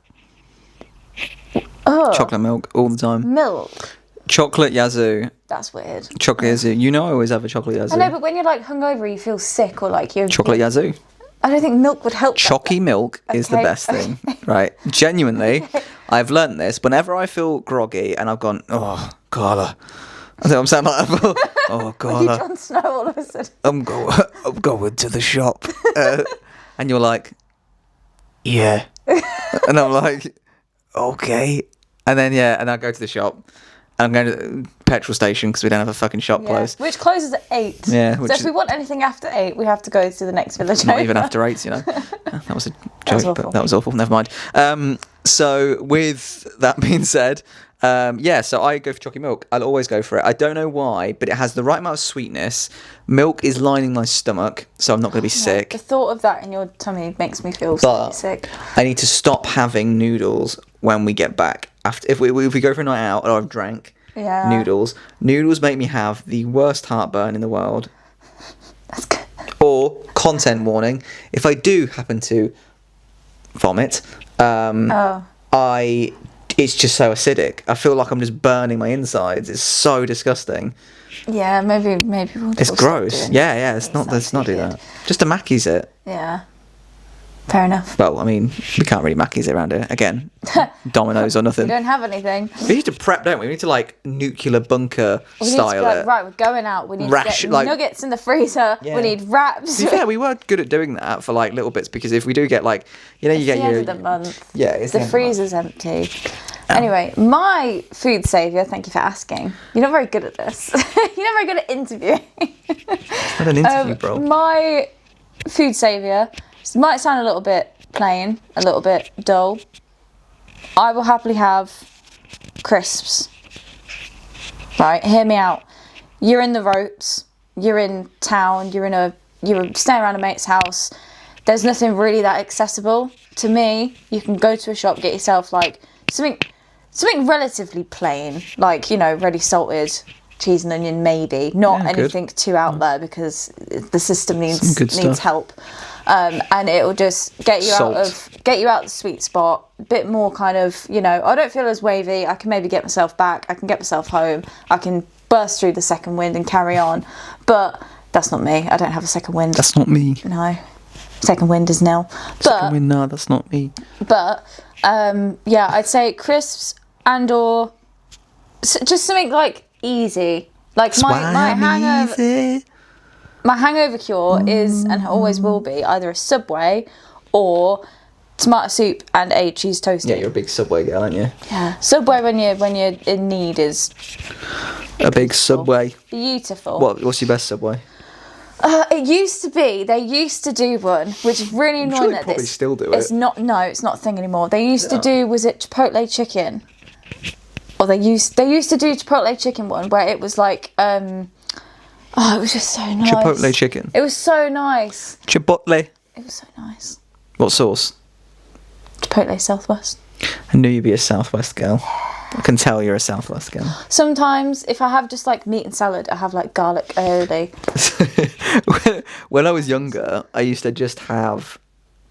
Oh, Chocolate milk all the time. milk. Chocolate yazoo. That's weird. Chocolate yazoo. You know I always have a chocolate yazoo. I know, but when you're like hungover, you feel sick or like you're... Chocolate yazoo. I don't think milk would help. Chalky milk is the Okay. best thing, right? Genuinely, I've learnt this. Whenever I feel groggy and I've gone, oh, Carla. I think I'm saying like, oh, You Carla, Jon Snow all of a sudden. I'm going to the shop. And you're like, yeah. And I'm like, okay. And then, and I go to the shop. I'm going to the petrol station because we don't have a fucking shop Yeah. closed. Which closes at 8. Yeah, So which if we want anything after 8, we have to go to the next village. Not over. even after 8, you know. That was a was joke, awful. but that was awful. Never mind. So with that being said, so I go for chocolate milk. I'll always go for it. I don't know why, but it has the right amount of sweetness. Milk is lining my stomach, so I'm not going to be sick. The thought of that in your tummy makes me feel But sick. I need to stop having noodles when we get back. After if we go for a night out or I've drank noodles make me have the worst heartburn in the world. That's good. Or content warning, if I do happen to vomit, it's just so acidic. I feel like I'm just burning my insides. It's so disgusting. Yeah, maybe we'll It's stop gross. doing Yeah. it. Let's not do weird. that. Just a Mackey's it. Yeah. Fair enough. Well, I mean, we can't really Mackey's it around here. Again, Domino's or We nothing. don't have anything. We need to prep, don't we? We need to like nuclear bunker We need style to go, it. right, we're going out. We need to get Like- nuggets in the freezer. Yeah. We need wraps. To be fair, we were good at doing that for like little bits because if we do get like, you It's get the your end of the month. yeah, it's The end of the month. freezer's empty. Anyway, my food saviour, thank you for asking. You're not very good at this. You're not very good at interviewing. It's not an interview, bro. My food saviour might sound a little bit plain, a little bit dull. I will happily have crisps. Right, hear me out. You're in the ropes. You're in town. You're staying around a mate's house. There's nothing really that accessible to me. You can go to a shop, get yourself like something relatively plain, like ready salted cheese and onion, maybe not Yeah, good. anything too out there because the system Some good needs stuff. help. And it will just get you out the sweet spot. A bit more kind of, I don't feel as wavy. I can maybe get myself back. I can get myself home. I can burst through the second wind and carry on. But that's not me. I don't have a second wind. That's not me. No. Second wind is nil. No, that's not me. But I'd say crisps and or just something like easy. Like my hangover. My hangover cure is, and always will be, either a Subway or tomato soup and a cheese toastie. Yeah, you're a big Subway girl, aren't you? Yeah. Subway when you're in need is A big Subway. beautiful. What's your best Subway? It used to be. They used to do one, which is really annoying. sure they that probably this- still do It's it. not. No, it's not a thing anymore. They used to Yeah. do. Was it Chipotle chicken? Or they used to do Chipotle chicken one where it was like it was just so nice. Chipotle chicken. It was so nice. Chipotle. It was so nice. What sauce? Chipotle Southwest. I knew you'd be a Southwest girl. I can tell you're a Southwest girl. Sometimes if I have just like meat and salad, I have like garlic aioli. When I was younger, I used to just have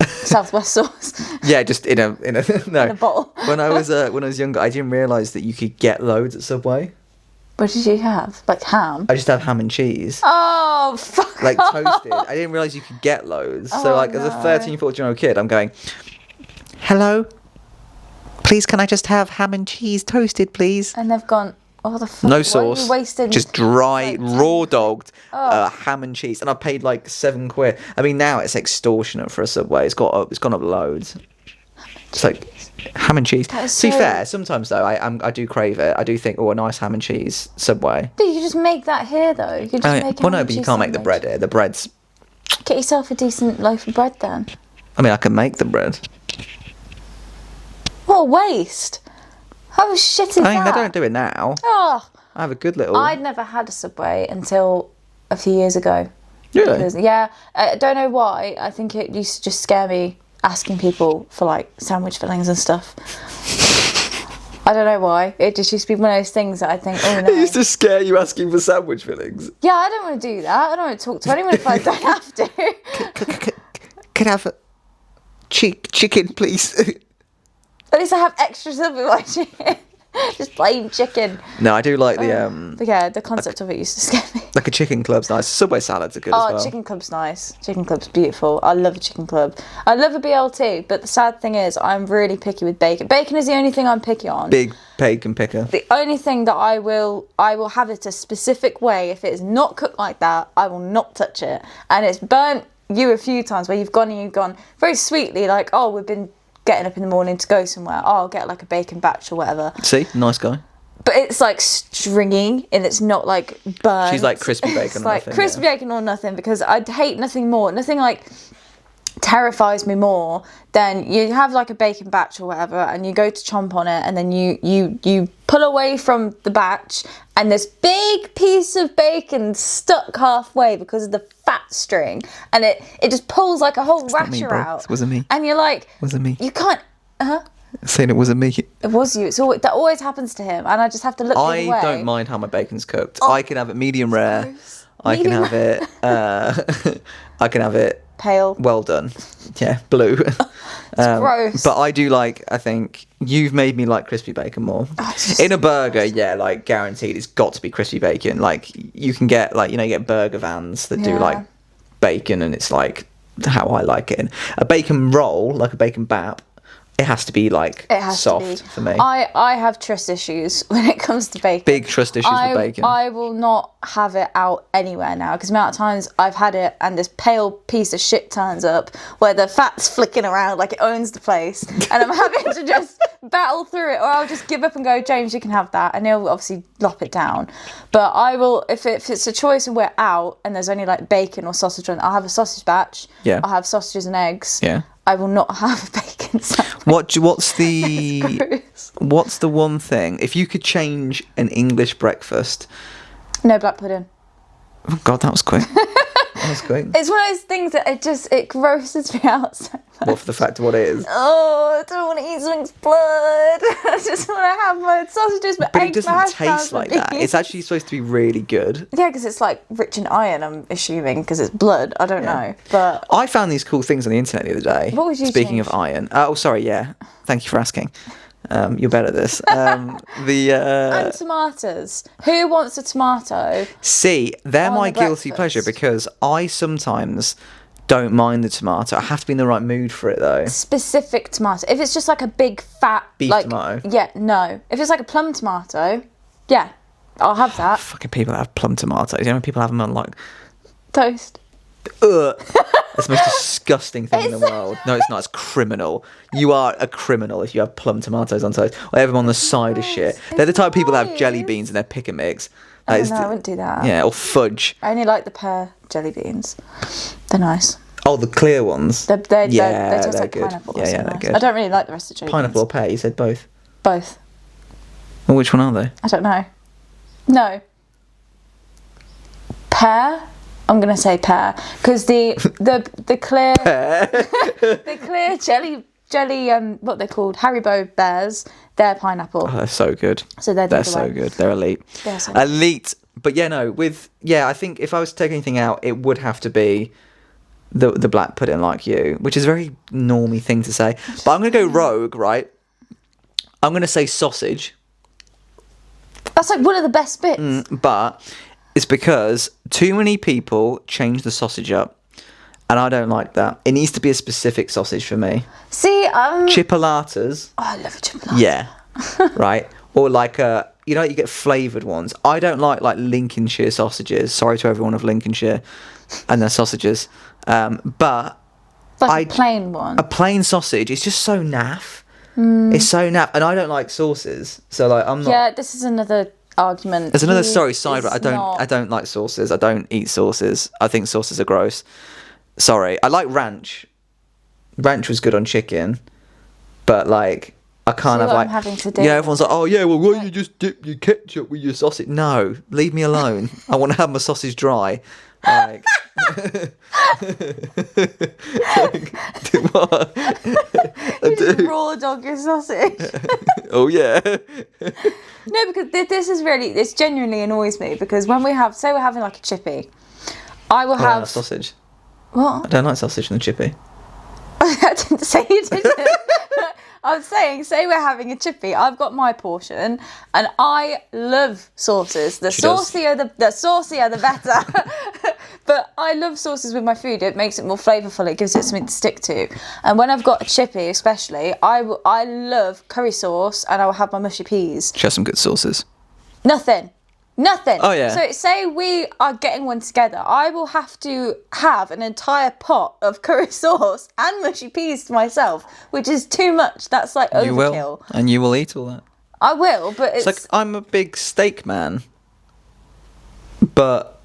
Southwest sauce. just in a no. In a bottle. When I was younger, I didn't realise that you could get loads at Subway. What did you have? Like ham? I just have ham and cheese. Oh, fuck Like off. toasted. I didn't realise you could get loads. Oh, So like as a no. 13, 14-year-old kid, I'm going, hello? Please can I just have ham and cheese toasted, please? And they've gone, Oh, the fuck? No Why sauce. are you wasting Just dry, like, raw dogged Oh. ham and cheese. And I paid like £7. I mean, now it's extortionate for a Subway. It's gone up loads. It's like ham and cheese. To be fair, sometimes though, I do crave it. I do think, a nice ham and cheese Subway. But you can just make that here, though. You can just make. Well, no, but you can't make the bread here. The bread's. Get yourself a decent loaf of bread then. I mean, I can make the bread. What a waste! How shit is that? I mean, they don't do it now. Oh, I have a good little. I'd never had a Subway until a few years ago. Really? Because, yeah, I don't know why. I think it used to just scare me asking people for like sandwich fillings and stuff. I don't know why. It just used to be one of those things that I think, oh no. It used to scare you asking for sandwich fillings. Yeah, I don't want to do that. I don't want to talk to anyone if I don't have to. Can I have a chicken, please? At least I have extras of it, like chicken. Just plain chicken. No, I do like the But yeah, the concept of it used to scare me. like a chicken club's nice. Subway salads are good as well. Chicken club's nice. Chicken club's beautiful. I love a chicken club. I love a BLT, but the sad thing is I'm really picky with bacon. Bacon is the only thing I'm picky on. Big bacon picker. The only thing that I will have it a specific way. If it is not cooked like that, I will not touch it. And it's burnt you a few times where you've gone very sweetly like, oh, we've been getting up in the morning to go somewhere. Oh, I'll get like a bacon batch or whatever. See, nice guy. But it's like stringy and it's not like burnt. She's like crispy bacon It's or like nothing. crispy bacon or nothing, because I'd hate nothing more. Nothing like terrifies me more than you have like a bacon batch or whatever and you go to chomp on it and then you pull away from the batch and this big piece of bacon stuck halfway because of the fat string and it just pulls like a whole rasher out. It wasn't me. And you're like, Wasn't me. you can't. Saying it wasn't me. It was you. That always happens to him, and I just have to look the other way. I don't mind how my bacon's cooked. I can have it medium rare. Gross. I can have it. I can have it Pale. well done. Yeah, blue. Gross. But I do like. I think you've made me like crispy bacon more. In a burger, yeah, like guaranteed, it's got to be crispy bacon. Like you can get like you get burger vans that do like bacon, and it's like how I like it. And a bacon roll, like a bacon bap. It has to be like soft for me. I have trust issues when it comes to bacon. Big trust issues with bacon. I will not have it out anywhere now because the amount of times I've had it and this pale piece of shit turns up where the fat's flicking around like it owns the place and I'm having to just battle through it, or I'll just give up and go, James, you can have that, and he'll obviously lop it down. But I will, if it's a choice and we're out and there's only like bacon or sausage on, I'll have a sausage batch. Yeah. I'll have sausages and eggs. Yeah. I will not have a bacon sandwich. What's the one thing, if you could change an English breakfast? No black pudding. Oh God, that was quick. That was quick. It's one of those things that it grosses me out so much. What, for the fact of what it is? Oh, I don't want to eat something's blood. I just want to have my sausages, but But it doesn't taste like that. It's actually supposed to be really good. Yeah, because it's like rich in iron, I'm assuming, because it's blood. I don't know. But I found these cool things on the internet the other day. What would you Speaking change? of iron. Oh, sorry, yeah. Thank you for asking. You're better at this. And tomatoes. Who wants a tomato? See, they're On my a guilty breakfast. pleasure because I sometimes don't mind the tomato. I have to be in the right mood for it though. Specific tomato. If it's just like a big fat Beef like, tomato? Yeah, no. If it's like a plum tomato, yeah, I'll have that. Fucking people that have plum tomatoes. You know when people have them on like... Toast. Ugh. It's the most disgusting thing in the world. No, it's not. It's criminal. You are a criminal if you have plum tomatoes on toast or have them on the side of shit. They're the type of people that have jelly beans in their pick and mix. I wouldn't do that. Yeah, or fudge. I only like the pear jelly beans. They're nice. Oh, the clear ones. They taste they're like good. pineapple. Yeah, they're nice. good. I don't really like the rest of jelly Pineapple or beans. pear? You said both. Both. Well, which one are they? I don't know. No. Pear? I'm gonna say pear because the clear the clear jelly what they're called Haribo bears, they're pineapple. Oh, they're so good. So they're so good. They're elite. They're so elite. But yeah, no. I think if I was to take anything out, it would have to be the black pudding, like you, which is a very normy thing to say. But I'm gonna go rogue, right? I'm gonna say sausage. That's like one of the best bits. But it's because too many people change the sausage up, and I don't like that. It needs to be a specific sausage for me. See, Chipolatas. oh, I love a chipolata. Yeah. Right. Or like a you get flavoured ones. I don't like Lincolnshire sausages. Sorry to everyone of Lincolnshire and their sausages. But like a plain one. A plain sausage is just so naff. It's so naff. And I don't like sauces. So like I'm not. Yeah, this is another argument. There's another side, but I don't like sauces. I don't eat sauces. I think sauces are gross. Sorry. I like ranch. Ranch was good on chicken. But like I can't have like, having to do. Yeah, everyone's like, oh yeah, well, why don't you just dip your ketchup with your sausage? No, leave me alone. I want to have my sausage dry. Like, what? You just raw dog your sausage. Oh yeah. No, because this genuinely annoys me because when say we're having like a chippy, I will have sausage. What? I don't like sausage and the chippy. I didn't say you didn't. I'm saying, say we're having a chippy. I've got my portion, and I love sauces. The saucier, the better. But I love sauces with my food. It makes it more flavourful. It gives it something to stick to. And when I've got a chippy, especially, I love curry sauce, and I will have my mushy peas. She has some good sauces. Nothing. Oh yeah. So say we are getting one together, I will have to have an entire pot of curry sauce and mushy peas to myself, which is too much. That's like overkill. You will, and you will eat all that. I will, but it's like I'm a big steak man, but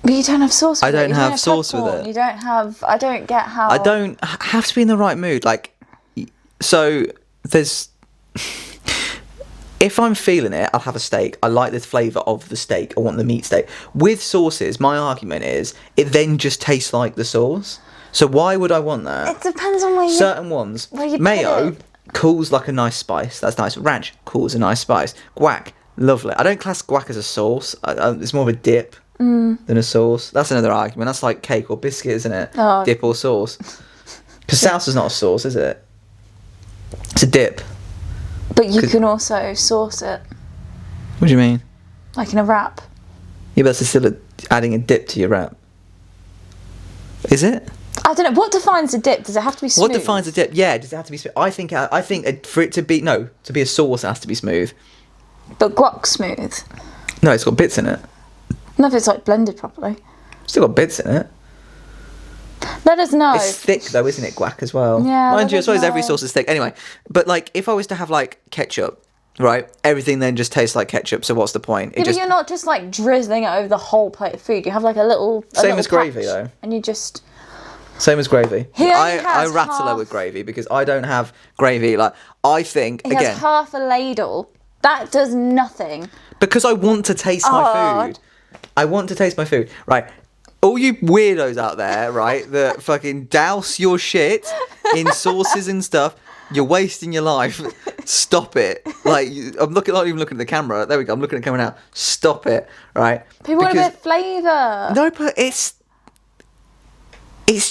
you don't have sauce. I don't have sauce with it. You don't have. I don't get how. I don't have to be in the right mood. Like, so there's. If I'm feeling it, I'll have a steak. I like the flavour of the steak. I want the meat steak. With sauces, my argument is it then just tastes like the sauce. So why would I want that? It depends on certain ones. Mayo cools like a nice spice. That's nice. Ranch cools a nice spice. Guac, lovely. I don't class guac as a sauce. It's more of a dip than a sauce. That's another argument. That's like cake or biscuit, isn't it? Oh. Dip or sauce. Because salsa's not a sauce, is it? It's a dip. But you can also sauce it. What do you mean? Like in a wrap. Yeah, but that's still adding a dip to your wrap. Is it? I don't know. What defines a dip? Does it have to be smooth? What defines a dip? Yeah, does it have to be smooth? I think for it to be a sauce, it has to be smooth. But guac's smooth. No, it's got bits in it. No, if it's like blended properly. Still got bits in it. Let us know. It's thick though, isn't it, guac as well? Yeah. Mind you, I suppose every sauce is thick. Anyway, but like if I was to have like ketchup, right? Everything then just tastes like ketchup. So what's the point? But you're not just like drizzling it over the whole plate of food. You have like a little. Same as gravy though. And you just. Same as gravy. I rattle her half... with gravy because I don't have gravy. Like I think he has half a ladle. That does nothing. Because I want to taste my food. I want to taste my food. Right. All you weirdos out there, right, that fucking douse your shit in sauces and stuff, you're wasting your life. Stop it. Like, I'm not even looking at the camera. There we go. I'm looking at the camera now. Stop it, right? People want a bit of flavour. No, but it's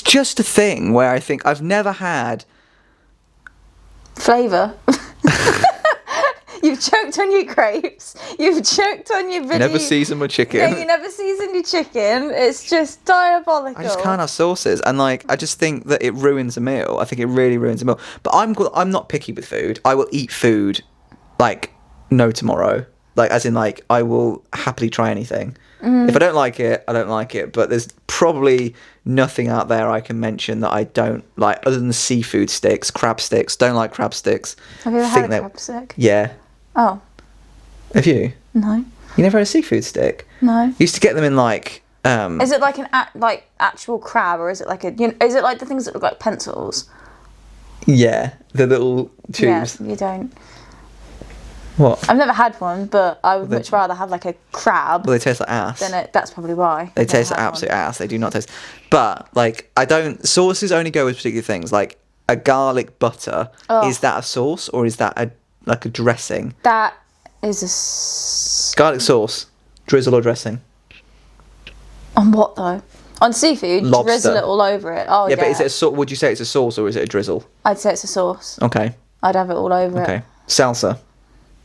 just a thing where I think I've never had... Flavour. You've choked on your grapes. You've choked on your video. Never season my chicken. Yeah, you never season your chicken. It's just diabolical. I just can't have sauces, and like I just think that it ruins a meal. I think it really ruins a meal. But I'm not picky with food. I will eat food, like no tomorrow. Like as in like I will happily try anything. If I don't like it, I don't like it. But there's probably nothing out there I can mention that I don't like, other than seafood sticks, crab sticks. Don't like crab sticks. Have you ever had a crab stick? Yeah. Oh. Have you? No. You never had a seafood stick? No. You used to get them in like. Is it like actual crab, or is it like is it like the things that look like pencils? Yeah, the little tubes. Yeah, you don't. What? I've never had one, but I would much rather have like a crab. Well, they taste like ass. That's probably why. They taste like absolute ass. They do not taste. But like, I don't. Sauces only go with particular things. Like a garlic butter. Oh. Is that a sauce or is that a dressing? That is a garlic sauce, drizzle or dressing. On what though? On seafood, lobster. Drizzle it all over it. Oh yeah. But is it a would you say it's a sauce or is it a drizzle? I'd say it's a sauce. Okay. I'd have it all over it. Okay. Salsa.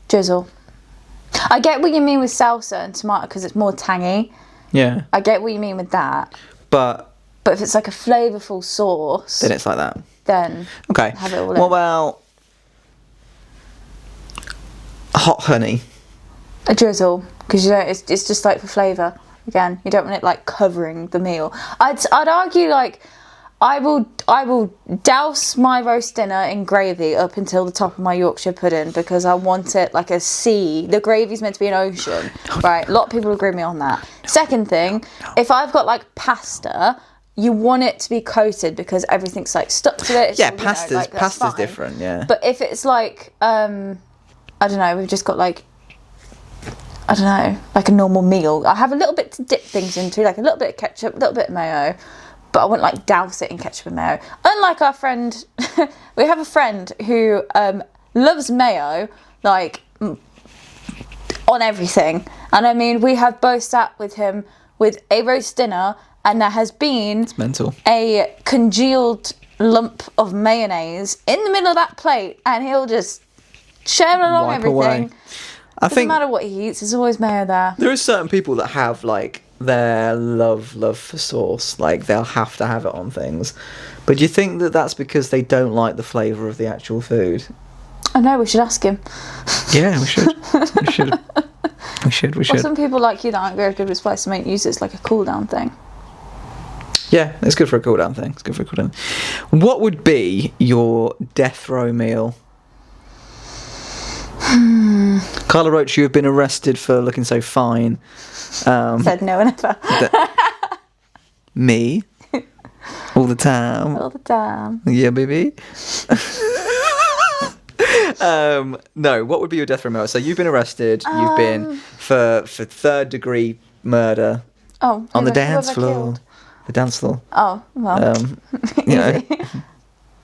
Drizzle. I get what you mean with salsa and tomato because it's more tangy. Yeah. I get what you mean with that. But if it's like a flavourful sauce, then it's like that. Then okay. Have it all what about hot honey? A drizzle, because you know it's just like for flavour. Again, you don't want it like covering the meal. I'd argue like I will douse my roast dinner in gravy up until the top of my Yorkshire pudding, because I want it like a sea. The gravy's meant to be an ocean, right? A lot of people agree with me on that. Second thing, if I've got like pasta, you want it to be coated because everything's like stuck to it. It's Yeah, all, pasta's fine. different. Yeah. But if it's like I don't know, we've just got like, I don't know, like a normal meal, I have a little bit to dip things into, like a little bit of ketchup, a little bit of mayo, but I wouldn't like douse it in ketchup and mayo. Unlike our friend, we have a friend who loves mayo, like on everything. And I mean, we have both sat with him with a roast dinner, and there has been a congealed lump of mayonnaise in the middle of that plate, and he'll just share along Wipe everything. away. I Doesn't think matter what he eats, there's always mayo there. there are certain people that have like their love for sauce, like they'll have to have it on things. But do you think that that's because they don't like the flavour of the actual food? I know, we should ask him. Yeah, we should. We should. Well, some people like you that aren't very good with spice might use it as like a cool down thing. Yeah, it's good for a cool down thing. What would be your death row meal? Carla wrote, you have been arrested for looking so fine. Said no one ever. Me? All the time. All the time. Yeah, baby. No, what would be your death row meal? So you've been arrested. You've been for 3rd degree murder. Oh, on the dance floor. The dance floor. Oh, well. You know.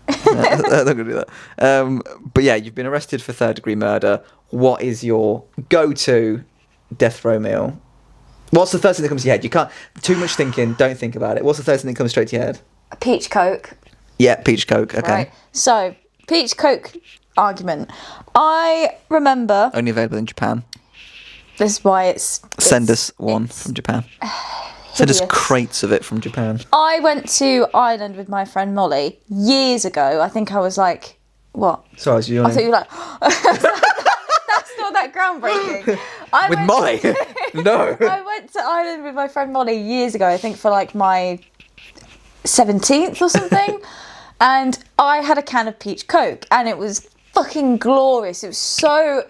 I'm not going to do that. But yeah, you've been arrested for 3rd degree murder. What is your go-to death row meal? What's the first thing that comes to your head? You can't... Too much thinking. Don't think about it. What's the first thing that comes straight to your head? A peach Coke. Yeah, peach Coke. Okay. Right. So, peach Coke argument. I remember... Only available in Japan. This is why it's Send us one from Japan. Send us crates of it from Japan. I went to Ireland with my friend Molly years ago. I think I was like, what? Sorry, I thought you were like, that's not that groundbreaking. With Molly? No. I went to Ireland with my friend Molly years ago, I think for like my 17th or something. And I had a can of peach Coke, and it was fucking glorious. It was so...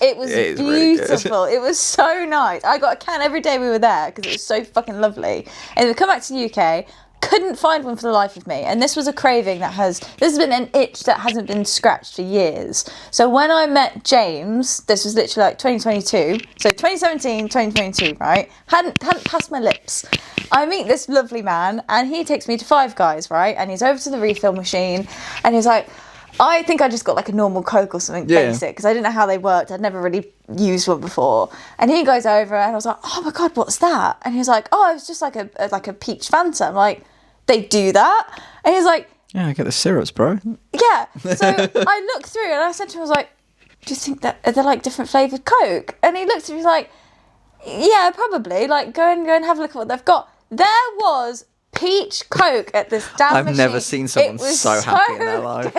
It was beautiful. Really, it was so nice. I got a can every day we were there because it was so fucking lovely. And we come back to the UK, couldn't find one for the life of me. And this was a craving this has been an itch that hasn't been scratched for years. So when I met James, this was literally like 2022. So 2017, 2022, right? Hadn't passed my lips. I meet this lovely man, and he takes me to Five Guys, right? And he's over to the refill machine, and he's like, I think I just got like a normal Coke or something basic, because I didn't know how they worked. I'd never really used one before. And he goes over, and I was like, oh my God, what's that? And he was like, oh, it was just like a peach Fanta. I'm like, they do that? And he's like... Yeah, I get the syrups, bro. Yeah. So I looked through, and I said to him, I was like, do you think that they're like different flavoured Coke? And he looked at me, he's like, yeah, probably. Like, go and have a look at what they've got. There was... peach Coke at this damn machine. I've never seen someone so happy in their life.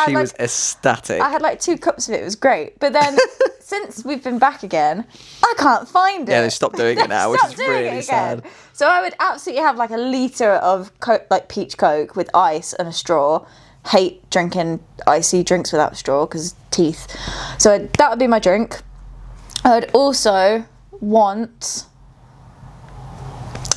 She was ecstatic. I had like 2 cups of it. It was great. But then since we've been back again, I can't find it. Yeah, they stopped doing it now, which is really sad. So I would absolutely have like a litre of Coke, like peach Coke with ice and a straw. Hate drinking icy drinks without straw because teeth. So that would be my drink. I would also want...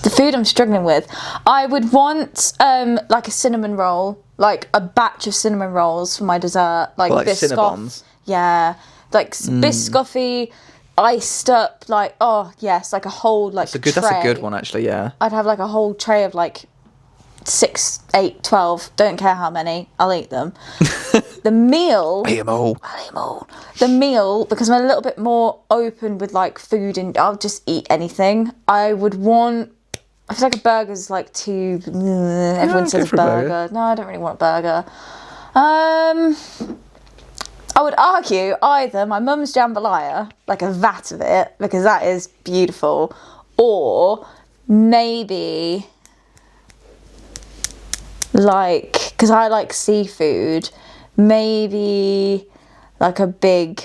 the food I'm struggling with. I would want like a cinnamon roll, like a batch of cinnamon rolls for my dessert, like Biscoff. Cinnabons? Yeah, like Biscoffy, iced up, like yes, like a whole like tray. That's a good one actually. Yeah, I'd have like a whole tray of like 6, 8, 12. Don't care how many. I'll eat them. The meal. Eat them all. I'll eat them all. The meal, because I'm a little bit more open with like food, and I'll just eat anything. I would want. I feel like a burger's like too... everyone says a burger. No, I don't really want a burger. I would argue either my mum's jambalaya, like a vat of it, because that is beautiful, or maybe like, because I like seafood, maybe like a big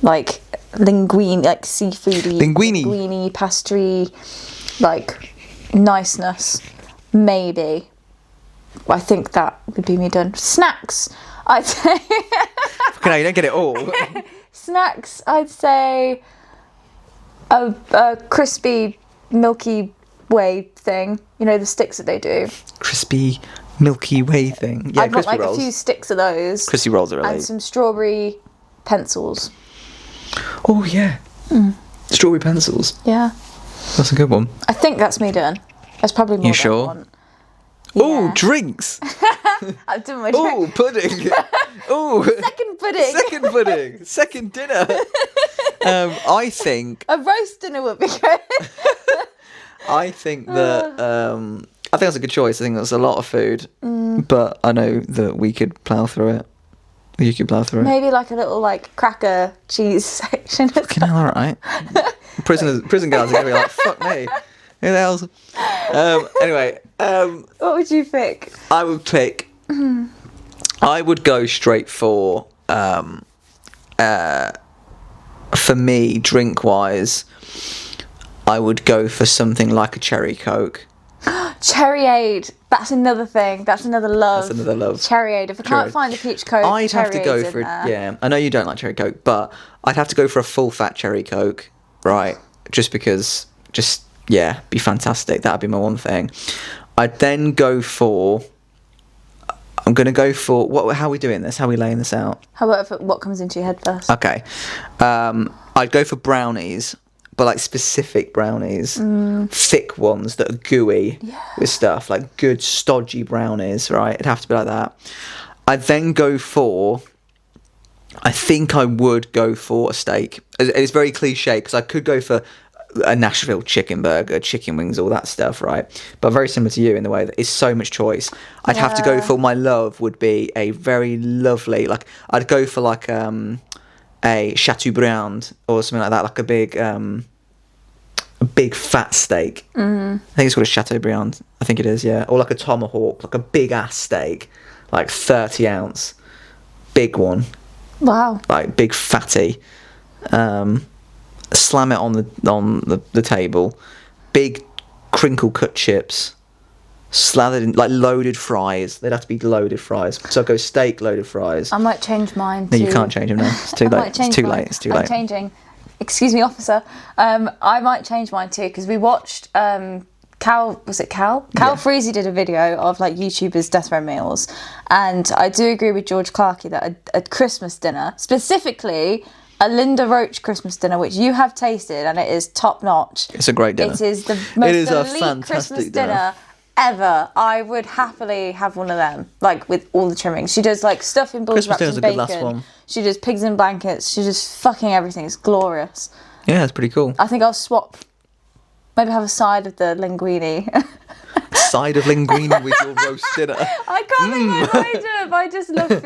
like linguine, like seafoody linguine pastry, like niceness. Maybe. I think that would be me done. Snacks, I'd say. Okay, you don't get it all. Snacks, I'd say a crispy Milky Way thing. You know, the sticks that they do. Crispy Milky Way thing. Yeah, I'd want crispy like rolls. a few sticks of those. Crispy rolls are And elite. some strawberry pencils. Oh yeah. Strawberry pencils. Yeah. That's a good one. I think that's me done. That's probably more You than sure? I want. Oh, Yeah. drinks. I've done my Oh, pudding. Oh, second pudding. second pudding. Second dinner. I think A roast dinner would be good. I think that I think that's a good choice. I think that's a lot of food, but I know that we could plough through it. You could plough through it. Maybe like a little like cracker cheese section. Fucking hell, all right. Prison guards are gonna be like, fuck me. Who the hell's? Anyway, What would you pick? I would pick. I would go straight for me, drink wise. I would go for something like a cherry Coke. Cherryade. That's another thing. That's another love. That's another love. Cherryade. If I can't find a peach Coke, I'd have to go Cherryade's for in there. yeah. I know you don't like cherry Coke, but I'd have to go for a full fat cherry Coke, right? Just because, yeah, be fantastic. That'd be my one thing. I'd then go for. I'm gonna go for what? How are we doing this? How are we laying this out? How about what comes into your head first? Okay. I'd go for brownies, but like specific brownies, thick ones that are gooey with stuff, like good stodgy brownies, right? It'd have to be like that. I'd then go for. I think I would go for a steak. It's very cliche because I could go for a Nashville chicken burger, chicken wings, all that stuff, right? But very similar to you in the way that it's so much choice. I'd have to go for my love would be a very lovely, like I'd go for like a Chateaubriand or something like that, like a big fat steak. I think it's called a Chateaubriand. I think it is, yeah. Or like a tomahawk, like a big ass steak, like 30 ounce, big one. Wow. Like big fatty. Slam it on the table. Big crinkle cut chips. Slathered in like loaded fries. They'd have to be loaded fries. So I'd go steak, loaded fries. I might change mine. No, you can't change them now. It's too late. It's too late. It's too I'm late. changing. Excuse me, officer. I might change mine too because we watched Cal. Was it Cal? Cal Freezy did a video of like YouTubers' death row meals, and I do agree with George Clarkey that a Christmas dinner, specifically a Linda Roach Christmas dinner, which you have tasted, and it is top notch. It's a great dinner. It is the most a elite fantastic Christmas dinner ever. I would happily have one of them, like with all the trimmings. She does like stuff in balls Christmas wrapped in dinner's a good bacon. last one. She does pigs in blankets. She does fucking everything. It's glorious. Yeah, it's pretty cool. I think I'll swap. Maybe have a side of the linguine. Side of linguine with your roast dinner. I can't think what I'd do. I just love food.